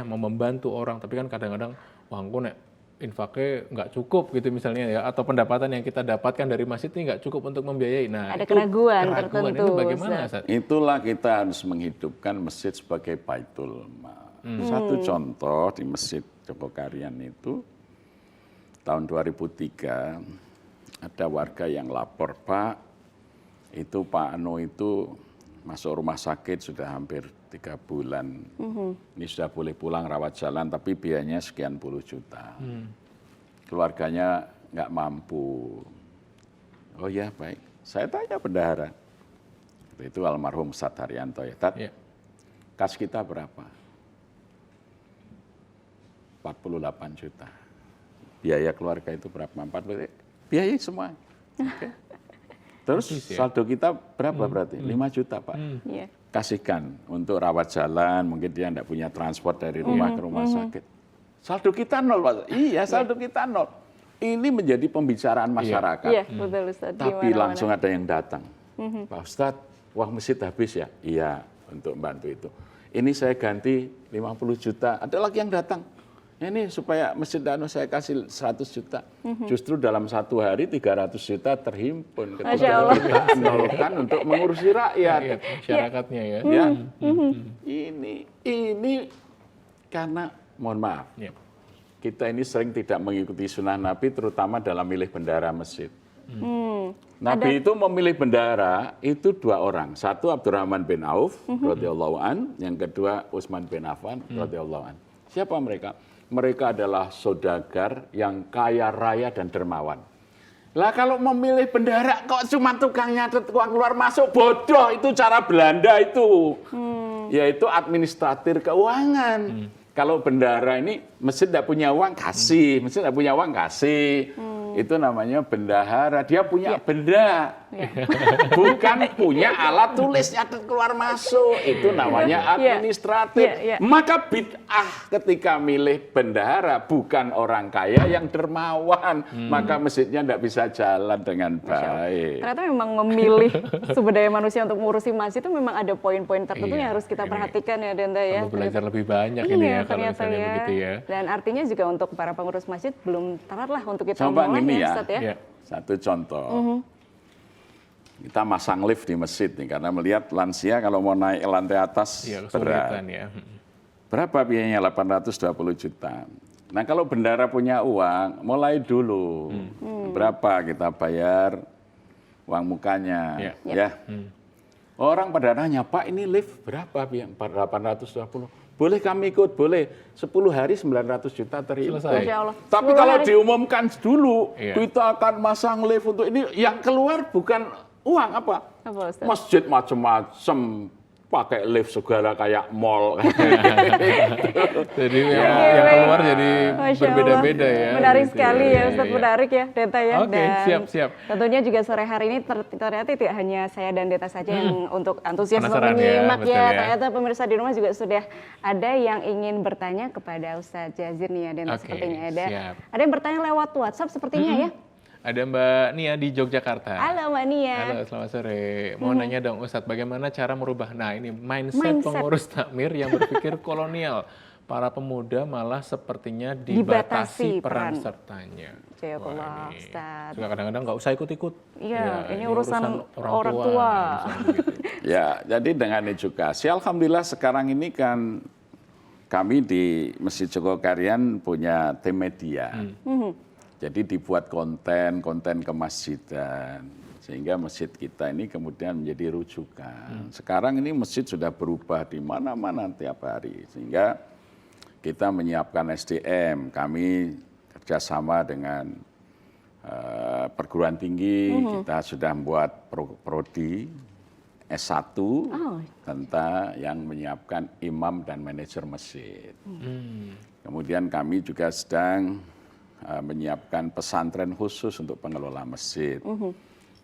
mau membantu orang, tapi kan kadang-kadang wah engko nek infaknya nggak cukup gitu misalnya ya, atau pendapatan yang kita dapatkan dari masjid ini nggak cukup untuk membiayai. Nah, Ada itu keraguan tertentu, itu bagaimana Ustadz? Ustadz? Itulah kita harus menghidupkan masjid sebagai baitul mal. Satu contoh di Masjid Jogokarian itu, tahun 2003, ada warga yang lapor, Pak, itu Pak Anu itu masuk rumah sakit sudah hampir 3 bulan. Ini sudah boleh pulang rawat jalan, tapi biayanya sekian puluh juta. Keluarganya nggak mampu. Oh ya, baik. Saya tanya bendahara. Itu almarhum Ustadz Haryanto ya. Tat, kas kita berapa? 48 juta. Biaya keluarga itu berapa? 40. Biaya semua. Oke. Terus saldo kita berapa berarti? 5 juta, Pak. Iya. Kasihkan untuk rawat jalan, mungkin dia tidak punya transport dari rumah ke rumah sakit. Saldo kita nol, Pak. Iya, saldo kita nol. Ini menjadi pembicaraan masyarakat. Iya, betul Ustadz. Di Tapi mana-mana. langsung ada yang datang. Pak Ustadz, uang masjid habis ya? Iya, untuk membantu itu. Ini saya ganti 50 juta. Ada lagi yang datang. Ini supaya masjid Danu saya kasih 100 juta. Justru dalam 1 hari 300 juta terhimpun. Masya Allah. Kita nolkan untuk mengurusi rakyat. Iya, masyarakatnya ya. Ya, ini karena mohon maaf, kita ini sering tidak mengikuti sunnah Nabi, terutama dalam milih bendahara masjid. Nabi itu memilih bendahara itu 2 orang. Satu Abdurrahman bin Auf radhiyallahu an, yang kedua Utsman bin Affan radhiyallahu an. Siapa mereka? Mereka adalah saudagar yang kaya raya dan dermawan. Lah kalau memilih bendahara kok cuma tukang nyatet uang keluar masuk, bodoh, itu cara Belanda itu. Yaitu administrator keuangan. Kalau bendahara ini masjid tidak punya uang kasih, masjid tidak punya uang kasih. Itu namanya bendahara, dia punya benda. Bukan punya alat tulis nyatet keluar masuk, itu namanya administratif. Maka bid'ah ketika milih bendahara bukan orang kaya yang dermawan, maka masjidnya tidak bisa jalan dengan baik. Ternyata memang memilih sumber daya manusia untuk mengurusi masjid itu memang ada poin-poin tertentu yang harus kita perhatikan ya Denta ya. Perlu belajar lebih banyak ini ya kalau ternyata misalnya begitu ya. Dan artinya juga untuk para pengurus masjid belum telat lah untuk kita Coba mulai gini ya, Ustadz ya. Iya. satu contoh. Kita masang lift di masjid nih, karena melihat lansia kalau mau naik ke lantai atas Iya, berat. kesulitan ya. Berapa biayanya? 820 juta. Nah kalau bendahara punya uang, mulai dulu. Berapa kita bayar uang mukanya, Ya. ya. Orang pada nanya, Pak ini lift berapa? 820. Boleh kami ikut, boleh. 10 hari 900 juta terima. Selesai. Masya Allah. Tapi 10 kalau hari. diumumkan dulu, Iya. kita akan masang lift untuk ini, yang keluar bukan uang apa? Apa, Ustaz? Masjid macam-macam, pakai lift segala kayak mall. Jadi yang keluar jadi Masya berbeda-beda Allah. ya. Menarik gitu. sekali ya, Iya, Ustaz, iya. menarik ya Deta ya. Oke, siap. Tentunya juga sore hari ini ternyata tidak hanya saya dan Deta saja yang untuk antusias untuk Penasaran ya, menyimak betul ya. ya. Ternyata pemirsa di rumah juga sudah ada yang ingin bertanya kepada Ustaz Jazir nih ya, Deta, Oke, sepertinya ada. siap. Ada yang bertanya lewat WhatsApp sepertinya ya. Ada Mbak Nia di Yogyakarta. Halo Mbak Nia. Halo, selamat sore. Mau nanya dong Ustadz, bagaimana cara merubah, nah ini mindset pengurus takmir yang berpikir kolonial. Para pemuda malah sepertinya dibatasi peran sertanya. Jazakallah, Wah, ini Ustadz. juga kadang-kadang nggak usah ikut-ikut. Iya, Ya, ini urusan orang tua. misalnya gitu. Ya, jadi dengan edukasi, alhamdulillah sekarang ini kan kami di Masjid Jogokarian punya tim media. Jadi dibuat konten kemasjidan. Sehingga masjid kita ini kemudian menjadi rujukan. Sekarang ini masjid sudah berubah di mana-mana tiap hari. Sehingga kita menyiapkan SDM. Kami kerjasama dengan perguruan tinggi, kita sudah membuat prodi S1 tentang yang menyiapkan imam dan manajer masjid. Kemudian kami juga sedang menyiapkan pesantren khusus untuk pengelola masjid.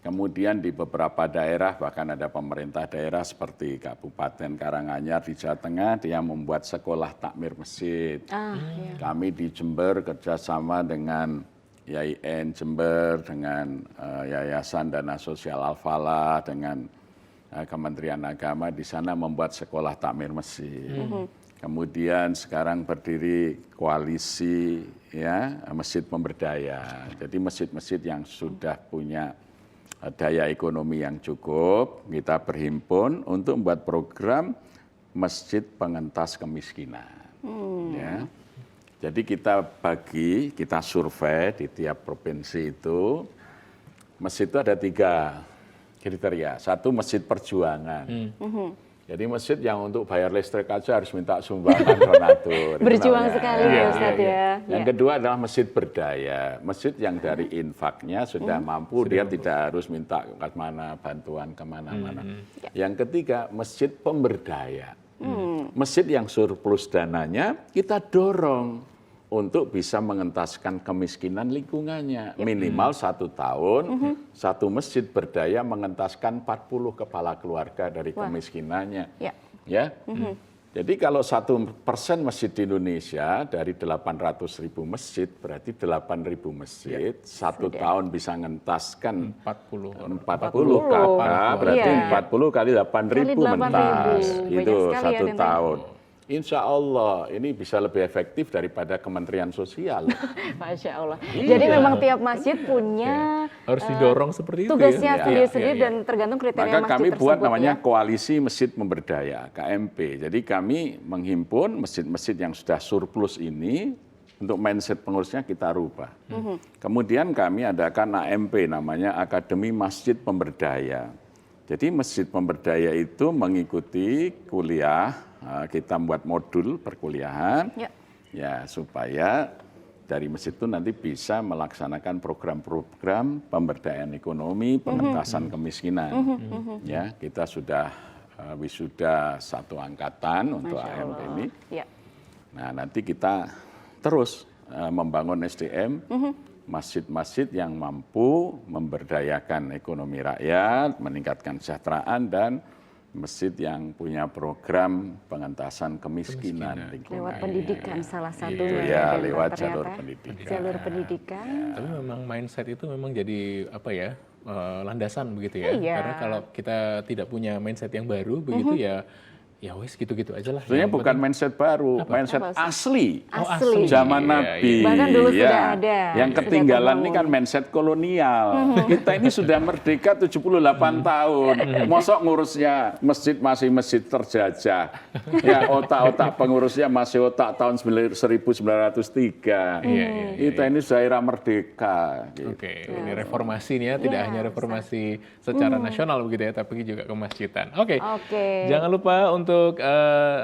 Kemudian di beberapa daerah, bahkan ada pemerintah daerah seperti Kabupaten Karanganyar di Jawa Tengah, dia membuat sekolah takmir masjid. Kami di Jember kerjasama dengan YIN Jember, dengan Yayasan Dana Sosial Al-Falah, dengan Kementerian Agama, di sana membuat sekolah takmir masjid. Kemudian sekarang berdiri koalisi ya masjid pemberdaya. Jadi masjid-masjid yang sudah punya daya ekonomi yang cukup, kita berhimpun untuk membuat program masjid pengentas kemiskinan. Ya. Jadi kita survei di tiap provinsi itu, masjid itu ada 3 kriteria. Satu, masjid perjuangan. Jadi masjid yang untuk bayar listrik aja harus minta sumbangan donatur. Berjuang sekali ya Ustadz ya. Yang kedua adalah masjid berdaya. Masjid yang dari infaknya sudah mampu, dia tidak harus minta kemana, bantuan kemana-mana. Yang ketiga, masjid pemberdaya. Masjid yang surplus dananya kita dorong untuk bisa mengentaskan kemiskinan lingkungannya. Minimal 1 tahun, satu masjid berdaya mengentaskan 40 kepala keluarga dari kemiskinannya. Ya. Jadi kalau 1% masjid di Indonesia dari 800.000 masjid, berarti 8.000 masjid, 1 tahun bisa mengentaskan 40 kakak, berarti 40 kali 8.000 mentas. Itu 1 tahun. Insya Allah ini bisa lebih efektif daripada Kementerian Sosial. Masya Allah. Jadi memang tiap masjid punya harus didorong seperti itu tugasnya ya. sendiri-sendiri dan tergantung kriteria Maka masjid kami buat tersebut, namanya ya. Koalisi Masjid Pemberdaya, KMP. Jadi kami menghimpun masjid-masjid yang sudah surplus ini, untuk mindset pengurusnya kita rubah. Kemudian kami adakan AMP, namanya Akademi Masjid Pemberdaya. Jadi Masjid Pemberdaya itu mengikuti kuliah, kita membuat modul perkuliahan, ya supaya dari masjid itu nanti bisa melaksanakan program-program pemberdayaan ekonomi, pengentasan kemiskinan. Ya, kita sudah wisuda 1 angkatan untuk AMP ini. Nah, nanti kita terus membangun SDM, masjid-masjid yang mampu memberdayakan ekonomi rakyat, meningkatkan kesejahteraan, dan masjid yang punya program pengentasan kemiskinan. Lewat pendidikan salah satunya. Ya, Dan lewat ternyata jalur pendidikan. Jalur pendidikan. Tapi memang mindset itu memang jadi apa ya, landasan begitu ya. Iya. Karena kalau kita tidak punya mindset yang baru begitu ya, ya wes gitu-gitu aja lah. Sebenarnya Yang bukan penting- mindset baru, mindset Apa, Ustaz? asli. Asli. Zaman Iya, Nabi. Bahkan dulu ya. sudah ada, Yang sudah ketinggalan ini terbangun. kan mindset kolonial. Kita ini sudah merdeka 78 tahun. Mosok ngurusnya masjid masih masjid terjajah. Ya, otak-otak pengurusnya masih otak tahun 1903. Iya. Kita ini sudah era merdeka. Gitu. Oke, ini reformasi nih ya, tidak hanya reformasi secara nasional begitu ya, tapi juga kemasjidan. Oke, Oke. jangan lupa untuk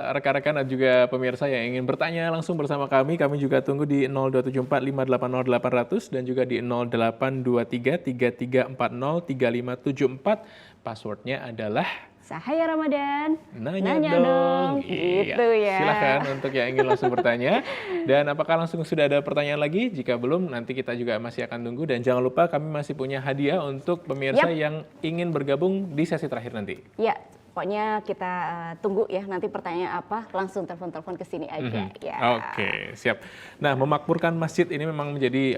rekan-rekan dan juga pemirsa yang ingin bertanya langsung bersama kami juga tunggu di 0274 580 800 dan juga di 0823 3340 3574. Passwordnya adalah Cahaya Ramadan. Nanya Nanya dong. dong. Iya. Gitu ya. Silakan untuk yang ingin langsung bertanya. Dan apakah langsung sudah ada pertanyaan lagi? Jika belum, nanti kita juga masih akan tunggu. Dan jangan lupa kami masih punya hadiah untuk pemirsa yang ingin bergabung di sesi terakhir nanti. Ya, pokoknya kita tunggu ya nanti pertanyaan apa, langsung telepon-telepon ke sini aja ya. Oke, siap. Nah, memakmurkan masjid ini memang menjadi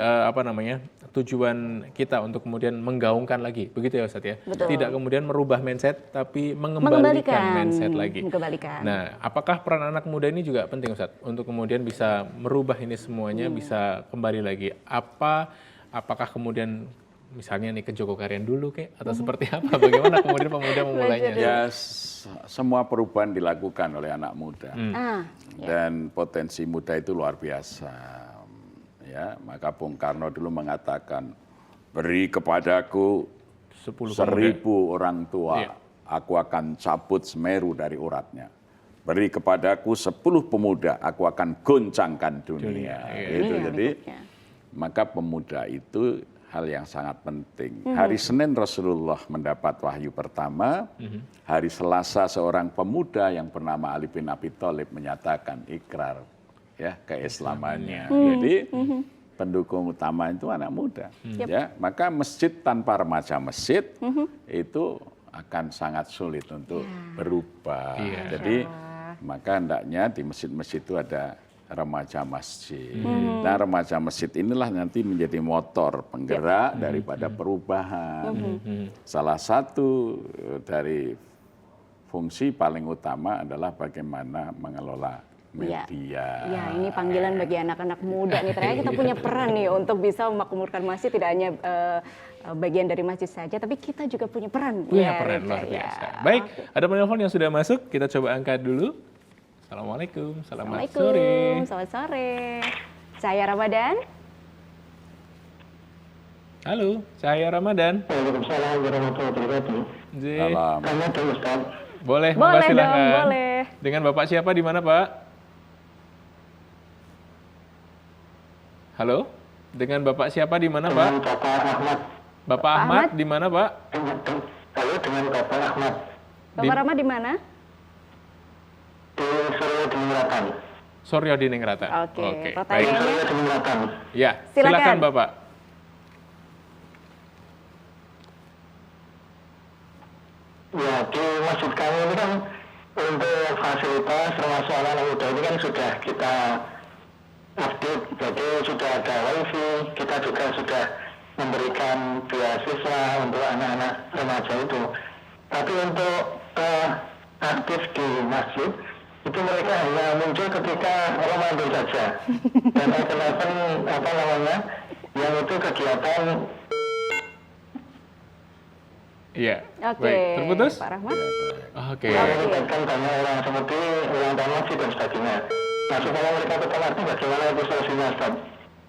tujuan kita untuk kemudian menggaungkan lagi, begitu ya Ustadz ya? Betul. Tidak kemudian merubah mindset, tapi mengembalikan mindset lagi. Mengembalikan. Nah, apakah peran anak muda ini juga penting Ustadz untuk kemudian bisa merubah ini semuanya, bisa kembali lagi? Apakah kemudian misalnya nih ke Jogokarian dulu kek atau seperti apa? Bagaimana kemudian pemuda memulainya? Ya, semua perubahan dilakukan oleh anak muda. Dan potensi muda itu luar biasa. Ya, maka Bung Karno dulu mengatakan, beri kepadaku 1000 orang tua, Iya. aku akan cabut Semeru dari uratnya. Beri kepadaku 10 pemuda, aku akan goncangkan dunia. Iya. Gitu. Jadi, bentuknya. maka pemuda itu hal yang sangat penting. Hari Senin Rasulullah mendapat wahyu pertama. Hari Selasa seorang pemuda yang bernama Ali bin Abi Thalib menyatakan ikrar ya keislamannya. Jadi pendukung utama itu anak muda. Ya, maka masjid tanpa remaja masjid itu akan sangat sulit untuk berubah. Iya. Jadi maka hendaknya di masjid-masjid itu ada remaja masjid. Nah, remaja masjid inilah nanti menjadi motor penggerak daripada perubahan. Salah satu dari fungsi paling utama adalah bagaimana mengelola media. Ya, ini panggilan bagi anak-anak muda nih. Ternyata kita punya peran nih untuk bisa memakmurkan masjid, tidak hanya bagian dari masjid saja, tapi kita juga punya peran. Punya Ya, peran Rika, luar ya. biasa. Baik, ada penelpon yang sudah masuk, kita coba angkat dulu. Assalamualaikum, selamat sore. Assalamualaikum, selamat sore. Cahaya Ramadan. Halo, Cahaya Ramadan. Waalaikumsalam warahmatullahi wabarakatuh. J. Salam. Kamu tuh Ustaz. Boleh, Boleh Mbak, dong, silakan. boleh. Dengan Bapak siapa di mana, Pak? Halo? Dengan Bapak siapa di mana, Pak? Dengan Bapak Ahmad. Bapak Ahmad di mana, Pak? Halo, dengan Bapak Ahmad. Bapak Rama di mana? Di Suryo Dingratan. Soryo di Ningratan. Oke, baik. pertanyaannya. Suryo Dingratan. Ya, Silakan. silakan Bapak. Ya, di masjid kami ini kan untuk fasilitas termasuk anak muda ini kan sudah kita update. Jadi sudah ada wifi, kita juga sudah memberikan beasiswa untuk anak-anak remaja itu. Tapi untuk aktif di masjid, itu mereka hanya muncul ketika Ramadan saja. Dan event yang itu kegiatan. Iya. Oke, Baik, terputus? Pak Rahmat. Oke. Melibatkan banyak orang seperti ulang tahun masjid dan sebagainya. Nah, supaya mereka tetap aktif, bagaimana itu solusinya, Ustaz?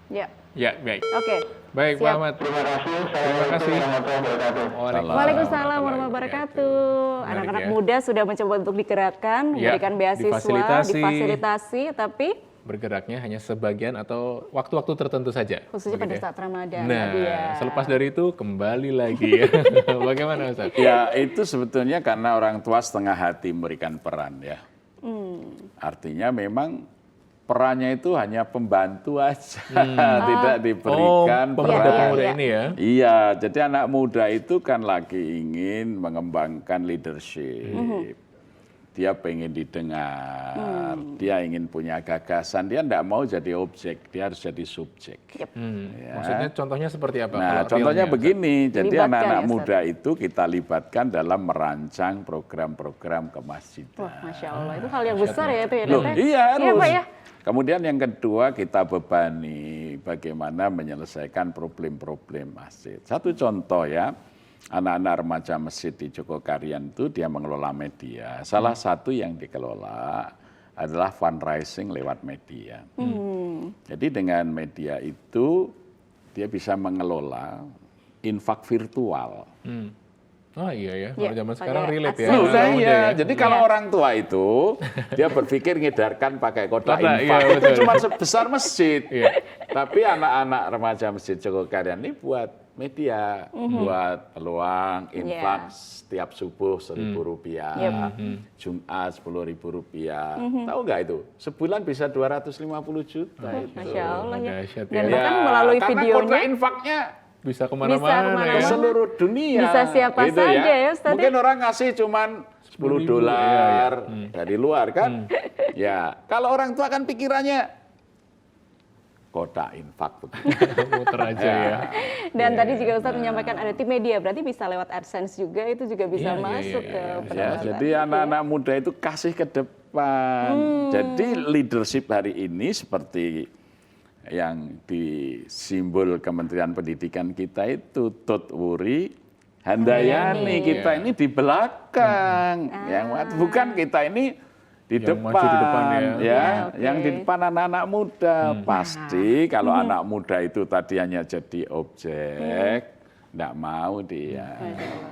Ya, Ya, baik. oke. Baik, Pak Siap. Ahmad. Terima kasih. Terima kasih. Warahmatullahi wabarakatuh. Waalaikumsalam warahmatullahi wabarakatuh. Menarik Anak-anak ya. muda sudah mencoba untuk digerakkan, Ya, memberikan beasiswa, difasilitasi, tapi Bergeraknya hanya sebagian atau waktu-waktu tertentu saja. khususnya pada begitu ya. saat Ramadan. Nah, tadi ya. selepas dari itu kembali lagi. Bagaimana Ustaz? Ya, itu sebetulnya karena orang tua setengah hati memberikan peran ya. Artinya memang perannya itu hanya pembantu aja, tidak diberikan pemuda-pemuda Iya, ini ya. Iya, jadi anak muda itu kan lagi ingin mengembangkan leadership. dia pengen didengar, dia ingin punya gagasan, dia tidak mau jadi objek, dia harus jadi subjek. Yep. Ya. Maksudnya contohnya seperti apa? Nah, kalau contohnya realnya, begini, jadi Libatkan anak-anak ya, Ustaz. muda itu kita libatkan dalam merancang program-program kemasjidan. Wah, Masya Allah, itu hal yang besar ya itu ya, Loh, Tete? iya Iya, harus. Pak ya. Kemudian yang kedua kita bebani bagaimana menyelesaikan problem-problem masjid. Satu contoh ya, anak-anak remaja masjid di Jogokarian itu dia mengelola media. Salah satu yang dikelola adalah fundraising lewat media. Jadi dengan media itu dia bisa mengelola infak virtual. Oh iya ya, Iya, kalau zaman sekarang pakai relate ya. AdSense. anak Nah, muda iya. ya. Jadi kalau orang tua itu dia berpikir ngedarkan pakai kotak Kotak, infak iya, itu betul. cuma sebesar masjid. Iya. Tapi anak-anak remaja masjid Jogokarian ini buat media, buat peluang infak setiap subuh Rp1.000, Jumat Rp10.000. Tahu nggak itu? Sebulan bisa 250 juta itu. Masya Allah ya. dahsyat Dan ya. bahkan melalui karena videonya kotak infaknya Bisa Bisa kemana-mana kemana-mana. ke ya. seluruh dunia. Bisa siapa gitu saja ya, Ustaz, Mungkin ya? orang ngasih cuman 10 dolar dari luar kan. Ya, kalau orang tua kan pikirannya kotak infak. Muter aja ya. Dan tadi juga Ustadz menyampaikan ada tim media, berarti bisa lewat AdSense juga, itu juga bisa Iya, iya, masuk iya, ke iya. Ya, pendapatan. jadi anak-anak muda itu kasih ke depan. Jadi leadership hari ini seperti yang di simbol Kementerian Pendidikan kita itu Tut Wuri Handayani. Kita ini di belakang, yang bukan kita ini di Yang depan, maju di depan ya. Ya, oke. yang di depan anak-anak muda. Pasti kalau anak muda itu tadi hanya jadi objek, enggak mau dia.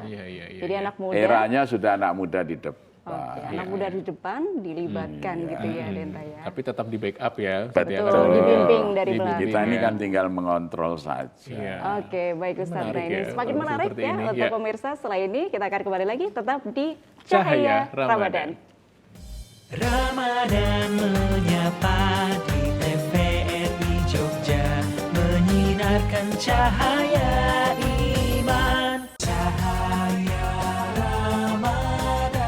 Iya, iya, iya. Jadi anak muda, Eranya sudah anak muda di depan. oke, anak muda di depan dilibatkan gitu ya, Denta ya. Tapi tetap di backup ya. Betul, dibimbing dari belakang. Kita ini kan tinggal mengontrol saja. Iya. Oke, baik Ustadz. Menarik Nah, ini ya, semakin kalau menarik seperti ya ini. untuk Ya. pemirsa. Setelah ini kita akan kembali lagi tetap di Cahaya Cahaya Ramadan. Ramadan. Ramadan menyapa di TVRI Jogja, menyinarkan cahaya iman. Cahaya Ramadan.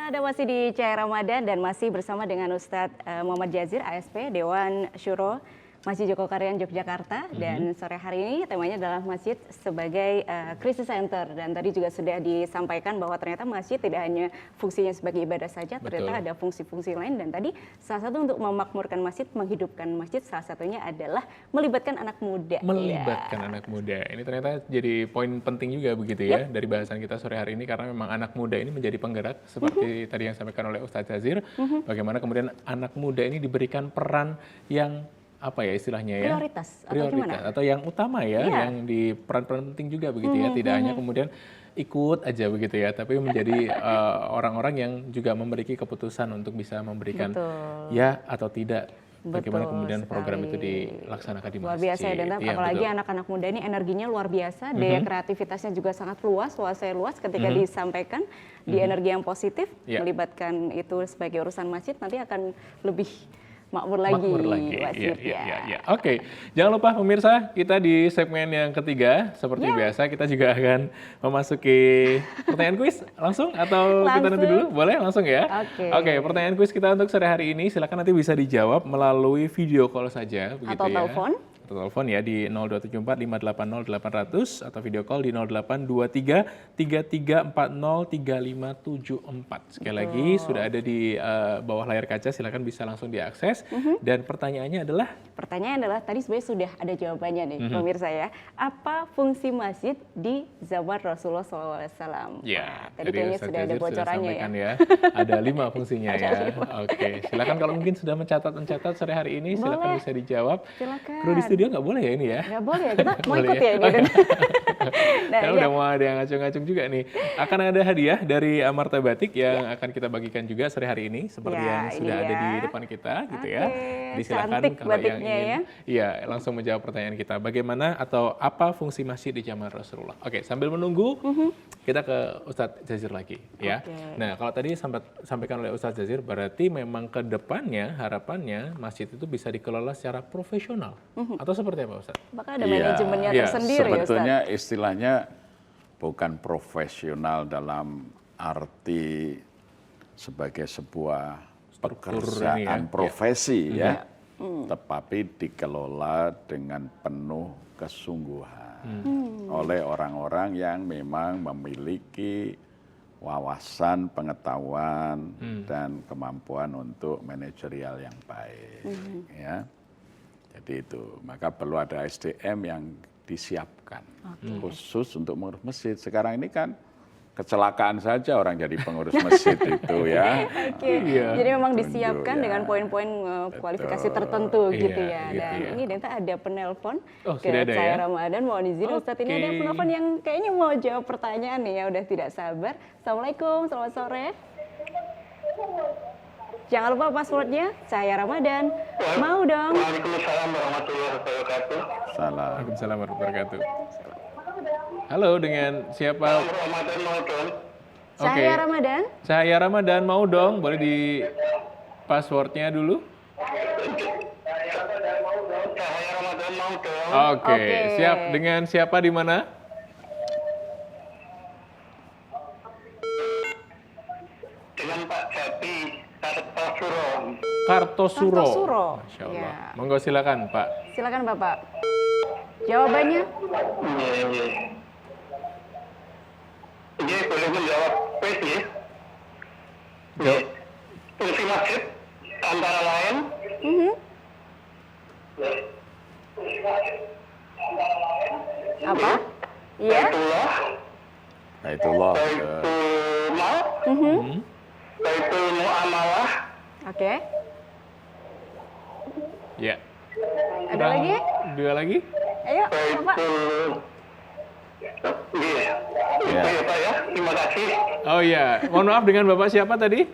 Anda masih di Cahaya Ramadan dan masih bersama dengan Ustadz Muhammad Jazir, ASP, Dewan Syuro Masjid Joko Karyan Yogyakarta. Dan sore hari ini temanya adalah masjid sebagai crisis center. Dan tadi juga sudah disampaikan bahwa ternyata masjid tidak hanya fungsinya sebagai ibadah saja, ternyata ada fungsi-fungsi lain. Dan tadi salah satu untuk memakmurkan masjid, menghidupkan masjid, salah satunya adalah melibatkan anak muda. Melibatkan anak muda. Ini ternyata jadi poin penting juga begitu ya dari bahasan kita sore hari ini, karena memang anak muda ini menjadi penggerak seperti tadi yang disampaikan oleh Ustadz Jazir. Bagaimana kemudian anak muda ini diberikan peran yang apa ya istilahnya ya, prioritas atau gimana? Atau yang utama ya, yang di peran-peran penting juga begitu ya, tidak hanya kemudian ikut aja begitu ya, tapi menjadi orang-orang yang juga memiliki keputusan untuk bisa memberikan ya atau tidak. Bagaimana kemudian program itu dilaksanakan di masjid. Luar biasa ya, dan apalagi anak-anak muda ini energinya luar biasa, daya kreativitasnya juga sangat luas ketika disampaikan di energi yang positif, melibatkan itu sebagai urusan masjid, nanti akan lebih makmur lagi. Masjid, ya. Oke, jangan lupa pemirsa, kita di segmen yang ketiga seperti biasa kita juga akan memasuki pertanyaan kuis langsung atau kita nanti dulu boleh langsung ya. Oke, pertanyaan kuis kita untuk sore hari ini silakan nanti bisa dijawab melalui video call saja begitu atau ya. Atau telepon ya di 0274 580 800 atau video call di 0823 3340 3574. Sekali lagi sudah ada di bawah layar kaca, silakan bisa langsung diakses. Dan pertanyaannya adalah? Pertanyaannya adalah tadi sebenarnya sudah ada jawabannya nih pemirsa ya. Apa fungsi masjid di zaman Rasulullah SAW? Ya, tadi kayaknya sudah ada bocorannya ya. Ada 5 fungsinya ya. Oke, silakan kalau mungkin sudah mencatat sore hari ini, silakan bisa dijawab. Silakan. Kru di studio nggak boleh ya ini ya? Nggak boleh ya, kita mau ikut ya ini. Nah, udah mau ada yang ngacung-ngacung juga nih. Akan ada hadiah dari Amarta Batik yang akan kita bagikan juga sore hari ini, seperti yang sudah ada di depan kita gitu ya. Jadi silakan kalau yang ingin langsung menjawab pertanyaan kita. Bagaimana atau apa fungsi masjid di zaman Rasulullah? Oke, sambil menunggu kita ke Ustadz Jazir lagi ya. Nah, kalau tadi sampaikan oleh Ustadz Jazir, berarti memang ke depannya harapannya masjid itu bisa dikelola secara profesional. Atau seperti apa Ustadz? Maka ada manajemennya tersendiri sebetulnya istilahnya bukan profesional dalam arti sebagai sebuah pekerjaan profesi ya, tetapi dikelola dengan penuh kesungguhan oleh orang-orang yang memang memiliki wawasan, pengetahuan dan kemampuan untuk manajerial yang baik ya. Jadi itu, maka perlu ada SDM yang disiapkan khusus untuk mengurus masjid. Sekarang ini kan kecelakaan saja orang jadi pengurus masjid itu ya. Jadi memang disiapkan dengan poin-poin kualifikasi tertentu gitu ya. Dan ini ternyata ada penelpon ke Cahaya Ramadan. Mohon izin Ustadz, ini ada penelpon yang kayaknya mau jawab pertanyaan nih ya, udah tidak sabar. Assalamualaikum, selamat sore. Jangan lupa passwordnya Cahaya Ramadan. Mau dong. Waalaikumsalam warahmatullahi wabarakatuh. Waalaikumsalam warahmatullahi wabarakatuh. Halo, dengan siapa? Ramadan mau dong. Cahaya Ramadan. Cahaya Ramadan mau dong. Boleh di passwordnya dulu? Cahaya Ramadan mau dong. Oke, siap. Dengan siapa di mana? Dengan Pak Jati Kartosuro. Kartosuro. Masya Allah. Monggo silakan Pak. Silakan Bapak. Jawabannya? Iya, boleh menjawab quiz ya. Fungsi masjid antara lain Apa? Iya. Baitullah, Baitul Muamalah. Oke. Ya. Ada lagi? Dua lagi? Ayo, Bapak. Iya. Itu ya Pak ya. Terima kasih. Oh iya, mohon maaf, dengan Bapak siapa tadi?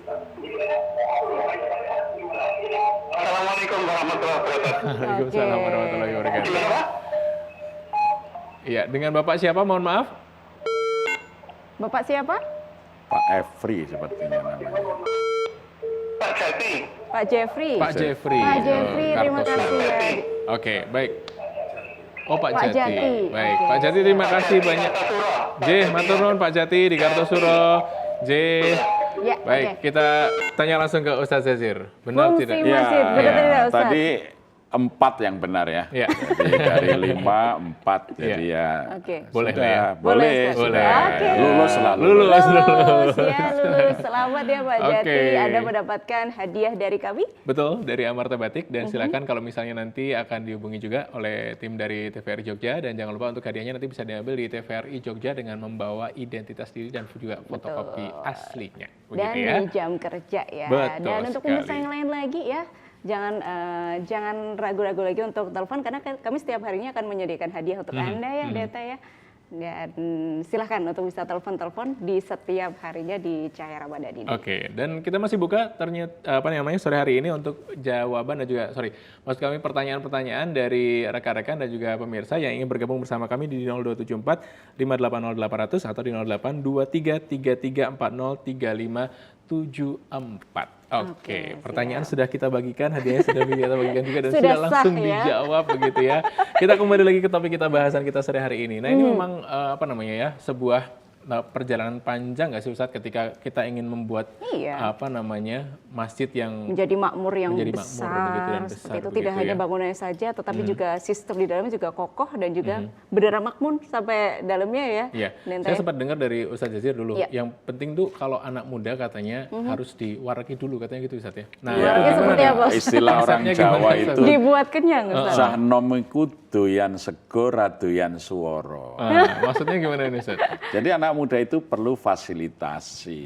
Assalamualaikum warahmatullahi wabarakatuh. Waalaikumsalam warahmatullahi wabarakatuh. Gimana Pak? Iya, dengan Bapak siapa? Mohon maaf. Bapak siapa? Pak Efri sepertinya namanya. Pak Jati. Pak Jeffrey. Pak Jeffrey. Pak Jeffrey, terima kasih ya. Oke, baik. Oh, Pak Pak Jati. Jati. Baik, Pak Jati terima kasih banyak. J, matur nuwun Pak Jati di Kartosuro. J, Ya, Baik, oke. kita tanya langsung ke Ustadz Jazir. Benar Fungsi tidak? masjid, betul ya, tidak Ustaz? tadi 4 yang benar ya. Iya. Jadi dari 5, 4. Jadi ya Oke. Boleh sudah, lah ya? boleh, Ustaz. sudah. Oke. Lulus selalu. Lulus. Ya, lulus. Selamat ya Pak Jati. Oke. Anda mendapatkan hadiah dari kami. Betul, dari Amarta Batik. Dan silakan kalau misalnya nanti akan dihubungi juga oleh tim dari TVRI Jogja. Dan jangan lupa untuk hadiahnya nanti bisa diambil di TVRI Jogja dengan membawa identitas diri dan juga fotokopi aslinya. Begitu Dan ya. di jam kerja ya. Betul Dan untuk sekali. pemirsa yang lain lagi ya, jangan ragu-ragu lagi untuk telepon karena kami setiap harinya akan menyediakan hadiah untuk Anda ya, Deta ya. Dan silahkan untuk bisa telepon-telepon di setiap harinya di Cahaya Ramadan ini. Oke, dan kita masih buka ternyata sore hari ini untuk jawaban dan juga maksud kami pertanyaan-pertanyaan dari rekan-rekan dan juga pemirsa yang ingin bergabung bersama kami di 0274 580800 atau di 082333403574. Oke, pertanyaan sudah kita bagikan, hadiahnya sudah kita bagikan juga dan Sudah sudah sah, langsung ya. dijawab begitu ya. Kita kembali lagi ke topik kita bahasan kita sore hari ini. Nah, ini memang sebuah perjalanan panjang nggak sih Ustadz ketika kita ingin membuat Iya. masjid yang Menjadi makmur yang Menjadi makmur besar, begitu dan seperti besar itu begitu tidak hanya ya. bangunannya saja, tetapi juga sistem di dalamnya juga kokoh dan juga berdara makmur sampai dalamnya ya. Iya, Dan saya sempat dengar dari Ustadz Jazir dulu. Iya. Yang penting tuh kalau anak muda katanya harus diwaraki dulu katanya gitu Ustadz ya. Nah, Waraknya gimana seperti nih? apa? Istilah orang Konsepnya Jawa gimana, itu Ustadz? dibuat kenyang Ustaz. sah nom iku doyan sego radoyan suworo. Maksudnya gimana nih Ustadz? Jadi anak muda itu perlu fasilitasi,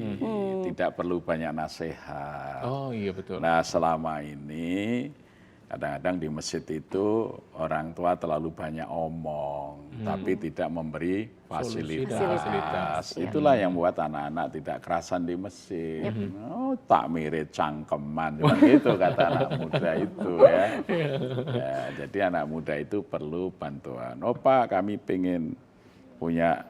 tidak perlu banyak nasihat. Oh iya betul. Nah selama ini kadang-kadang di masjid itu orang tua terlalu banyak omong, tapi tidak memberi Solusi fasilitas. dan fasilitas. Itulah yang membuat anak-anak tidak kerasan di masjid. Oh tak mirip cangkeman, cuma gitu kata anak muda itu ya. Ya. Jadi anak muda itu perlu bantuan. Oh Pak kami pengen punya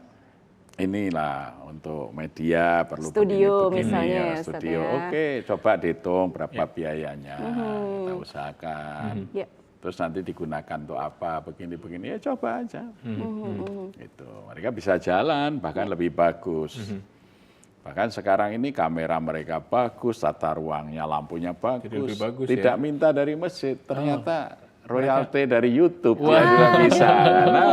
inilah untuk media perlu Studio begini, misalnya ya, ya, Ustaz, studio. ya. Oke, coba dihitung berapa biayanya, kita usahakan. Ya. Terus nanti digunakan untuk apa, begini-begini, ya coba aja. Itu, mereka bisa jalan, bahkan lebih bagus. Bahkan sekarang ini kamera mereka bagus, tata ruangnya, lampunya bagus. Jadi lebih bagus Tidak ya. minta dari masjid, ternyata royalti dari YouTube dia juga bisa.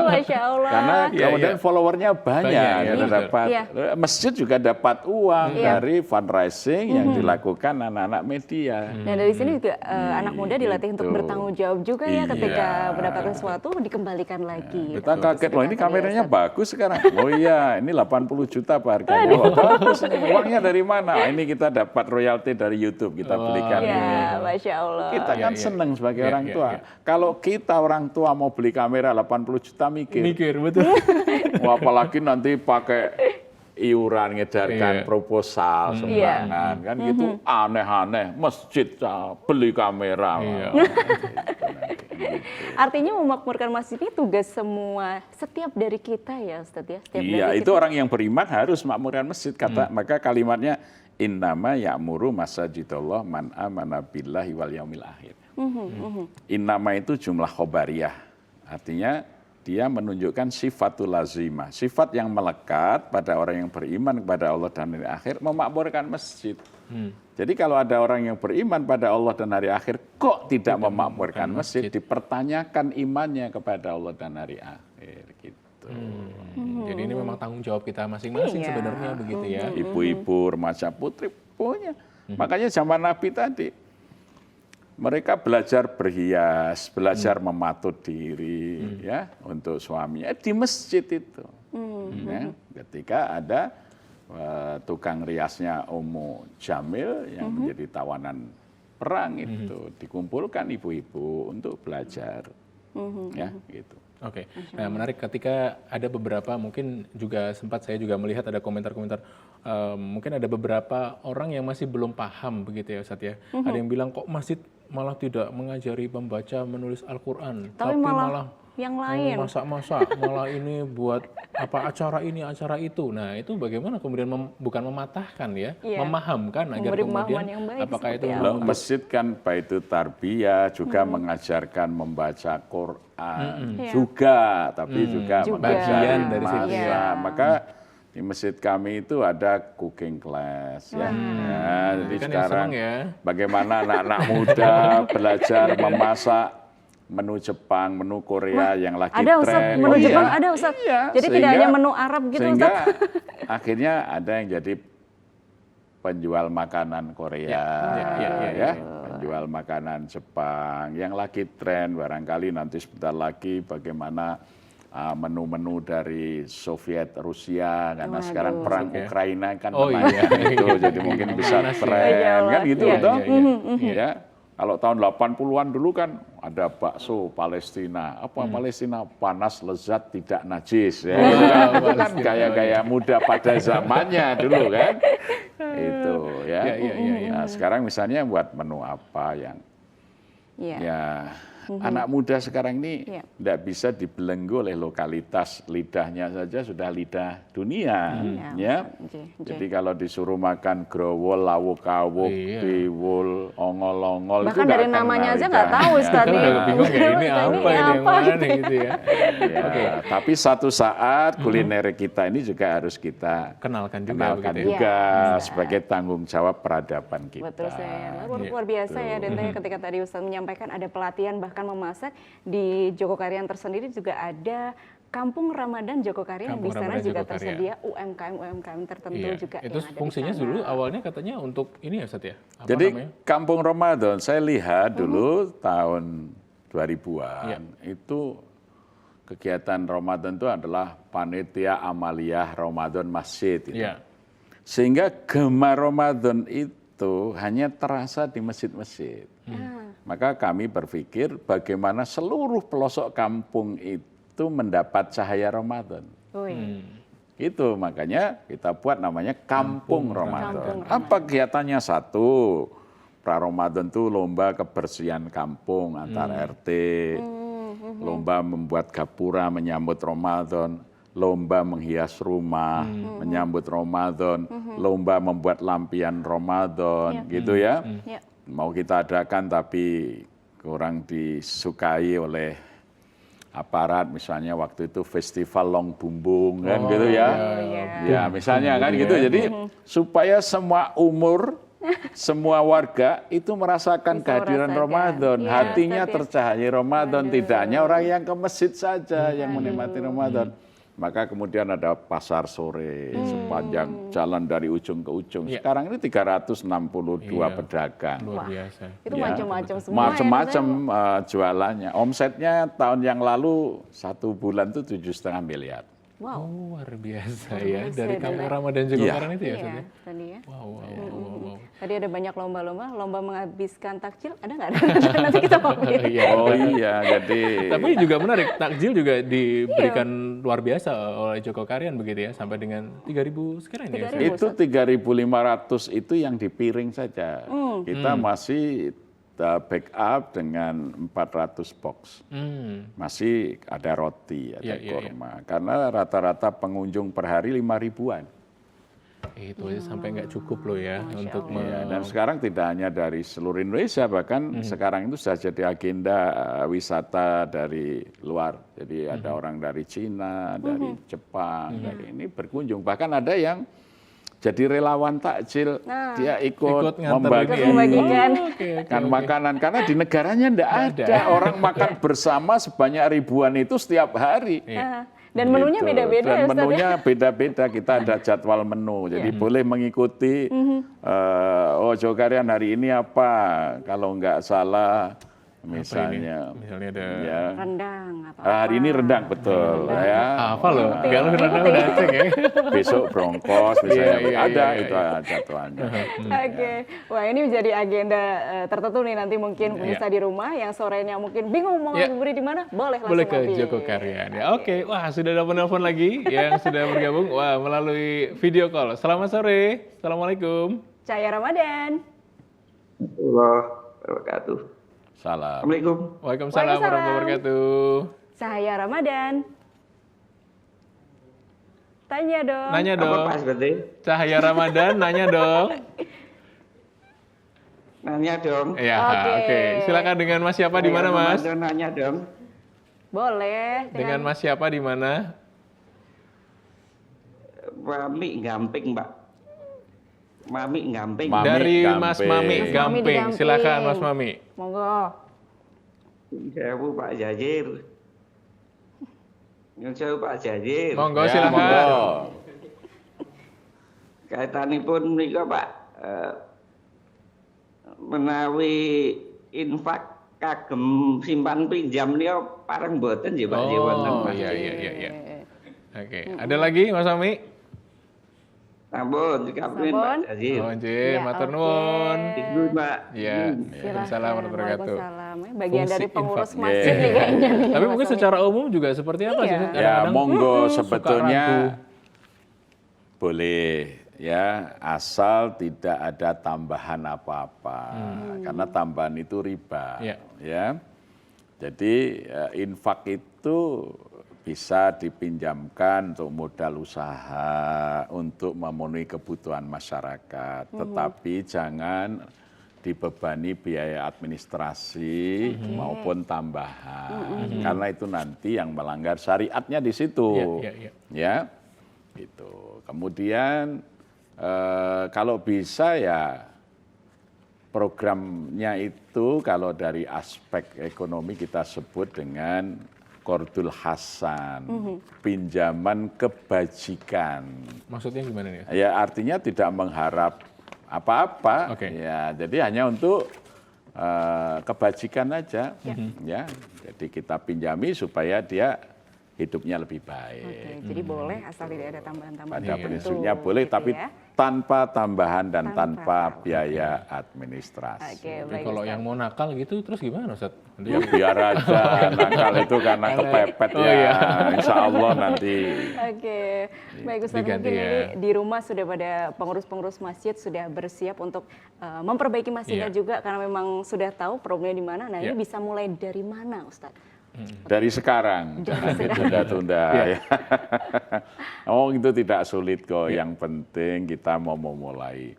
Masya Allah. Karena Iya, kemudian iya. followernya banyak, Banyak, ya, kita betul. dapat Iya. masjid juga dapat uang Iya. dari fundraising yang dilakukan anak-anak media. Dan dari sini juga anak muda dilatih untuk Gitu. bertanggung jawab juga ya Iya. ketika mendapatkan sesuatu dikembalikan lagi. Kita Gitu. kaget, loh ini Sedekah kameranya ya, bagus sekarang. Oh iya, ini 80 juta Pak harganya. Wah, bagus ini. Uangnya dari mana? Ini kita dapat royalti dari YouTube, kita belikan Ustaz. ini. Ya, Masya Allah. Kita Iya, kan iya. seneng sebagai Iya, orang iya, tua. iya. Kalau kita orang tua mau beli kamera 80 juta mikir. Mikir betul. Wah, apalagi nanti pakai iuran ngedarkan Iya. proposal sumbangan kan gitu aneh-aneh masjid beli kamera. Iya. Wah, gitu nanti. Artinya memakmurkan masjid ini tugas setiap dari kita ya Ustaz ya. Setiap Iya, dari itu kita. orang yang beriman harus makmurkan masjid kata maka kalimatnya innama ya'muru masajidallah man amana billahi wal yaumil akhir. Innama itu jumlah khobariyah. Artinya dia menunjukkan sifatul lazimah, sifat yang melekat pada orang yang beriman kepada Allah dan hari akhir memakmurkan masjid. Jadi kalau ada orang yang beriman pada Allah dan hari akhir kok tidak memakmurkan masjid, dipertanyakan imannya kepada Allah dan hari akhir gitu. Jadi ini memang tanggung jawab kita masing-masing Iya. sebenarnya begitu ya. Ibu-ibu, remaja, putri punya. Makanya zaman Nabi tadi mereka belajar berhias, belajar mematut diri ya untuk suaminya di masjid itu. Ya, ketika ada tukang riasnya Ummu Jamil yang menjadi tawanan perang itu dikumpulkan ibu-ibu untuk belajar. Ya, gitu. Oke, nah menarik ketika ada beberapa mungkin juga sempat saya juga melihat ada komentar-komentar mungkin ada beberapa orang yang masih belum paham begitu ya Ustadz ya. Ada yang bilang kok masjid malah tidak mengajari membaca menulis Al-Quran, Tapi malah yang lain. masak-masak, malah ini buat apa acara ini acara itu. Nah itu bagaimana kemudian bukan mematahkan ya, Iya. memahamkan agar Memberi kemudian pemahaman yang baik apakah itu seperti memang Loh, masjid kan baitu tarbiyah juga mengajarkan membaca Quran Iya. juga, tapi juga Juga. mengajari Bagian dari situ, masa. ya. Maka Di masjid kami itu ada cooking class ya. Ya, jadi Kan yang sekarang seneng ya. bagaimana anak-anak muda belajar memasak menu Jepang, menu Korea yang lagi Ada Ustaz, tren. menu Iya. Jepang ada Ustaz. Iya, Jadi tidak hanya menu Arab gitu sehingga Ustaz. akhirnya ada yang jadi penjual makanan Korea, ya, penjual makanan Jepang yang lagi tren. Barangkali nanti sebentar lagi bagaimana menu-menu dari Soviet Rusia karena sekarang perang Ukraina kan menanyakan itu, jadi mungkin bisa tren kan gitu toh. Ya. Kalau tahun 80-an dulu kan ada bakso Palestina. Apa Palestina? Panas, lezat, tidak najis. Ya, itu kan gaya-gaya muda pada zamannya dulu kan. Itu ya. Nah, sekarang misalnya buat menu apa yang ya anak muda sekarang ini tidak bisa dibelenggu oleh lokalitas, lidahnya saja sudah lidah dunia, ya. Jadi kalau disuruh makan growol, lawuk-kawuk, tiwul, ongol-ongol, bahkan dari namanya aja nggak tahu Ustaz. Bingung ya ini apa ini yang mana gitu ya. Tapi satu saat kuliner kita ini juga harus kita Kenalkan juga sebagai tanggung jawab peradaban kita. Betul saya. Luar biasa ya, dan ketika tadi Ustaz menyampaikan ada pelatihan bahkan memasak di Jogokarian tersendiri juga ada Kampung Ramadan Jogokarian, di sana juga tersedia UMKM tertentu juga. Itu fungsinya dulu awalnya katanya untuk ini ya Ustaz ya? Jadi Kampung Ramadan saya lihat dulu tahun 2000-an itu kegiatan Ramadan itu adalah panitia amaliyah Ramadan masjid. Sehingga gema Ramadan itu hanya terasa di masjid-masjid. Maka kami berpikir bagaimana seluruh pelosok kampung itu mendapat cahaya Ramadan. Itu makanya kita buat namanya Kampung Ramadan. Apa kegiatannya? Satu, pra-Ramadan itu lomba kebersihan kampung antar RT, lomba membuat gapura menyambut Ramadan, lomba menghias rumah menyambut Ramadan, lomba membuat lampion Ramadan, gitu ya. Mau kita adakan tapi kurang disukai oleh aparat, misalnya waktu itu festival Long Bumbung kan gitu ya. Ya misalnya kan gitu. Jadi supaya semua umur, semua warga itu merasakan kehadiran Ramadan, hatinya tercahaya Ramadan, tidak hanya orang yang ke masjid saja yang menikmati Ramadan. Maka kemudian ada pasar sore sepanjang jalan dari ujung ke ujung. Sekarang ini 362 pedagang. Luar biasa. Itu macam-macam semua. Macam-macam jualannya. Omsetnya tahun yang lalu 1 bulan itu 7,5 miliar. Wow. Luar biasa ya, dari Kampung Ramadan Jogokarian itu ya Ustaz ya? Tadi ya. Wow. Tadi ada banyak lomba-lomba, lomba menghabiskan takjil, ada nggak? Nanti kita ngomongin. Oh iya, jadi. Tapi juga menarik, takjil juga diberikan luar biasa oleh Jogokarian begitu ya, sampai dengan 3.000 sekian ya? Itu 3.500 itu yang di piring saja. Kita masih backup dengan 400 box. Masih ada roti, ada kurma. Karena rata-rata pengunjung per hari 5.000-an. Itu aja sampai nggak cukup loh ya untuk dan sekarang tidak hanya dari seluruh Indonesia, bahkan sekarang itu sudah jadi agenda wisata dari luar. Jadi ada orang dari Cina, dari Jepang, dari ini berkunjung. Bahkan ada yang jadi relawan takjil, dia ikut membagikan makanan karena di negaranya tidak ada orang makan bersama sebanyak ribuan itu setiap hari. Dan menunya beda-beda ya Ustaz. Dan menunya beda-beda, kita ada jadwal menu. Jadi boleh mengikuti, Jogokarian hari ini apa, kalau nggak salah misalnya ada rendang hari ini rendang betul ya. Apa loh? Kalau rendang udah cek ya. Besok bronkos misalnya ada itu jadwalnya. Oke. Wah, ini menjadi agenda tertentu nih nanti mungkin pemirsa di rumah yang sorenya mungkin bingung mau ngabuburit di mana, boleh langsung ke Jogokarian ya. Oke. Wah, sudah ada penelpon lagi yang sudah bergabung melalui video call. Selamat sore. Assalamualaikum. Cahaya Ramadan. Wabarakatuh. Salam. Assalamualaikum. Waalaikumsalam warahmatullahi wabarakatuh. Cahaya Ramadan. Tanya dong. Nanya dong. Apa Pak seperti? Cahaya Ramadan, nanya dong. Nanya dong. Ya, oke. Silakan dengan Mas siapa di mana, Mas? Nanya dong. Boleh. Dengan Mas siapa di mana? Mami Gamping, Mbak. Mami Gamping. Mami Dari Mas Gamping. Mami Mas Mami di Gamping. Gamping. Silakan Mas Mami. Monggo. Jauh Pak Jazir. Jauh Pak Jazir. Monggo Ya, silakan. monggo. Kaitanipun menika Pak menawi infak kagem simpan pinjam niku pareng mboten nggih Pak nggih wonten Oh Pak. iya. Oke, ada lagi Mas Mami? Sampun dikabulin Pak Sampun. Jazir. Oh, nggih, Ya, matur oke. nuwun. Ibu Pak. Iya. Waalaikumsalam warahmatullahi wabarakatuh. Waalaikumsalam. Bagian Fungsi dari pengurus infak. masjid nih Yeah. kayaknya nih. Tapi Mas mungkin Mami. secara umum juga seperti apa sih? Iya. Ustaz? Ya, Kadang-kadang, monggo suka sebetulnya ragu. boleh ya, asal tidak ada tambahan apa-apa. Karena tambahan itu riba. Iya. Ya. Jadi infak itu bisa dipinjamkan untuk modal usaha, untuk memenuhi kebutuhan masyarakat. Tetapi jangan dibebani biaya administrasi maupun tambahan. Karena itu nanti yang melanggar syariatnya di situ. Iya. Ya, gitu. Kemudian kalau bisa ya programnya itu kalau dari aspek ekonomi kita sebut dengan Qardul Hasan, pinjaman kebajikan. Maksudnya gimana nih? Ya artinya tidak mengharap apa-apa. Oke. Ya, jadi hanya untuk kebajikan aja. Ya, jadi kita pinjami supaya dia hidupnya lebih baik. Oke, jadi boleh asal tidak ada tambahan-tambahan. Pada tertentu, prinsipnya boleh, gitu tapi ya. tanpa tambahan dan Tanpa. tanpa biaya administrasi. Oke, Jadi baik. kalau Ustaz. yang mau nakal gitu terus gimana Ustaz? Ya biar aja, nakal itu karena kepepet Oh, ya. iya. Insya Allah nanti. Oke, baik Ustaz, Diganti mungkin ya. ini di rumah sudah pada pengurus-pengurus masjid sudah bersiap untuk memperbaiki masjidnya Iya. juga karena memang sudah tahu problemnya di mana. Nah, Iya. ini bisa mulai dari mana, Ustaz? Dari sekarang, jangan ditunda-tunda ya. Oh itu tidak sulit kok, yang penting kita mau memulai.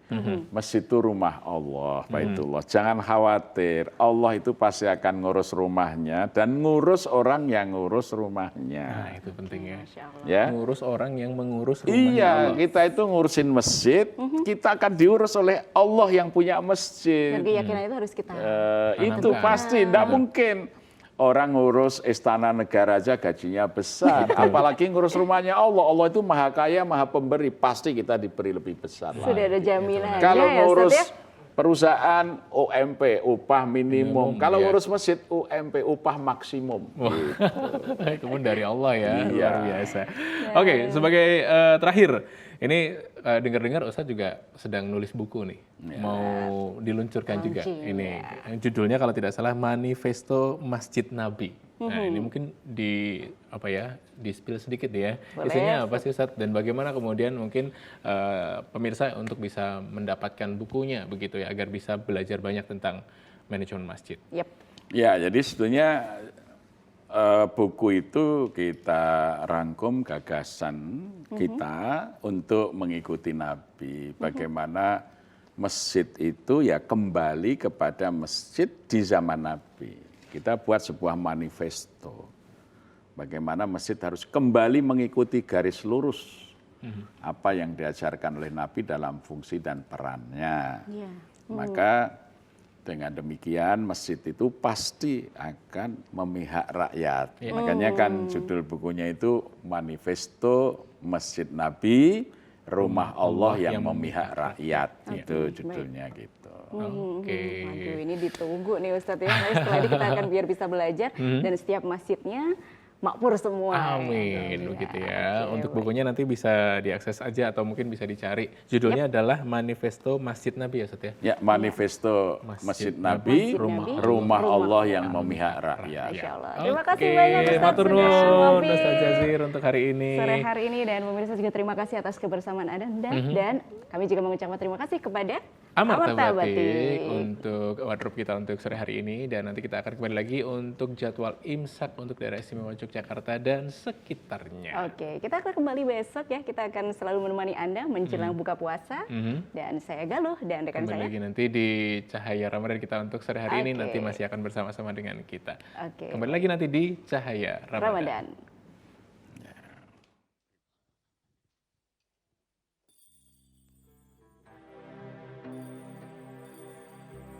Masjid itu rumah Allah, Baitullah. Jangan khawatir, Allah itu pasti akan ngurus rumahnya dan ngurus orang yang ngurus Nah, rumahnya. itu penting ya. Masya Allah. Ya. Ngurus orang yang mengurus rumahnya Iya, Allah. kita itu ngurusin masjid, kita akan diurus oleh Allah yang punya masjid. Dan keyakinan itu harus kita Itu Tanamkan. pasti, tidak mungkin. Orang ngurus istana negara aja gajinya besar, apalagi ngurus rumahnya Allah. Allah itu maha kaya, maha pemberi, pasti kita diberi lebih besar. sudah ada jaminannya Kalau ya, ngurus Ustaz ya. perusahaan UMP, upah minimum. Kalau ngurus masjid UMP, upah maksimum. Itu pun dari Allah ya, Iya. luar biasa. Oke, sebagai terakhir, ini dengar-dengar Ustadz juga sedang nulis buku nih, mau diluncurkan juga. Launching, Ini judulnya kalau tidak salah Manifesto Masjid Nabi. Nah, ini mungkin di di-spill sedikit ya. Boleh, Isinya apa sih Ustadz dan bagaimana kemudian mungkin pemirsa untuk bisa mendapatkan bukunya begitu ya, agar bisa belajar banyak tentang manajemen masjid. Yep. Ya, jadi sebetulnya buku itu kita rangkum gagasan kita untuk mengikuti Nabi. Bagaimana masjid itu ya kembali kepada masjid di zaman Nabi. Kita buat sebuah manifesto. Bagaimana masjid harus kembali mengikuti garis lurus apa yang diajarkan oleh Nabi dalam fungsi dan perannya. Iya. Maka dengan demikian masjid itu pasti akan memihak rakyat. Makanya kan judul bukunya itu Manifesto Masjid Nabi, Rumah Allah yang memihak rakyat. Itu judulnya gitu. Oke. Waduh, ini ditunggu nih Ustadz ya. Nah, setelah ini kita akan biar bisa belajar dan setiap masjidnya makmur semua. Amin, begitu ya. Untuk bukunya nanti bisa diakses aja atau mungkin bisa dicari. Judulnya adalah Manifesto Masjid Nabi ya, Ustaz ya. Ya, Manifesto Masjid Nabi, Nabi, Rumah Allah yang memihak rakyat. Masya Allah. Terima kasih Oke, banyak Ustadz matur sudah nuwun mampir Ustaz Jazir untuk hari ini. sore hari ini dan pemirsa juga terima kasih atas kebersamaan Anda dan kami juga mengucapkan terima kasih kepada Amarta Batik. Batik untuk wardrobe kita untuk sore hari ini dan nanti kita akan kembali lagi untuk jadwal imsak untuk daerah istimewa Yogyakarta dan sekitarnya. Oke, kita akan kembali besok ya. Kita akan selalu menemani Anda menjelang buka puasa. Dan saya Galuh dan rekan Kembali saya. lagi nanti di Cahaya Ramadan kita untuk sore hari ini Oke. nanti masih akan bersama-sama dengan kita. Oke. Kembali lagi nanti di Cahaya Ramadan. Ramadan.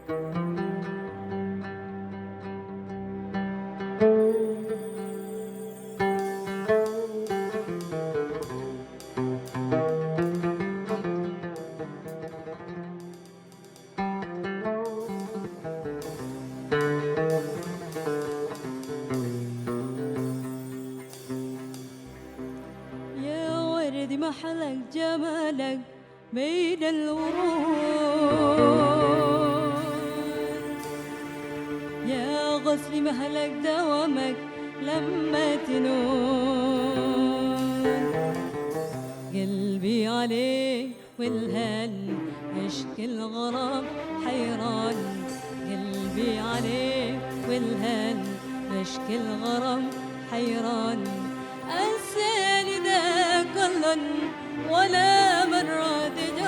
يا ورد محلك جمالك بين الورود، يا غصن مهلك دوامك لما تنون، قلبي عليك والهل يشكي الغرام حيران، قلبي عليك والهل يشكي الغرام حيران، أنساني ذاك اللون ولا مرة تجرب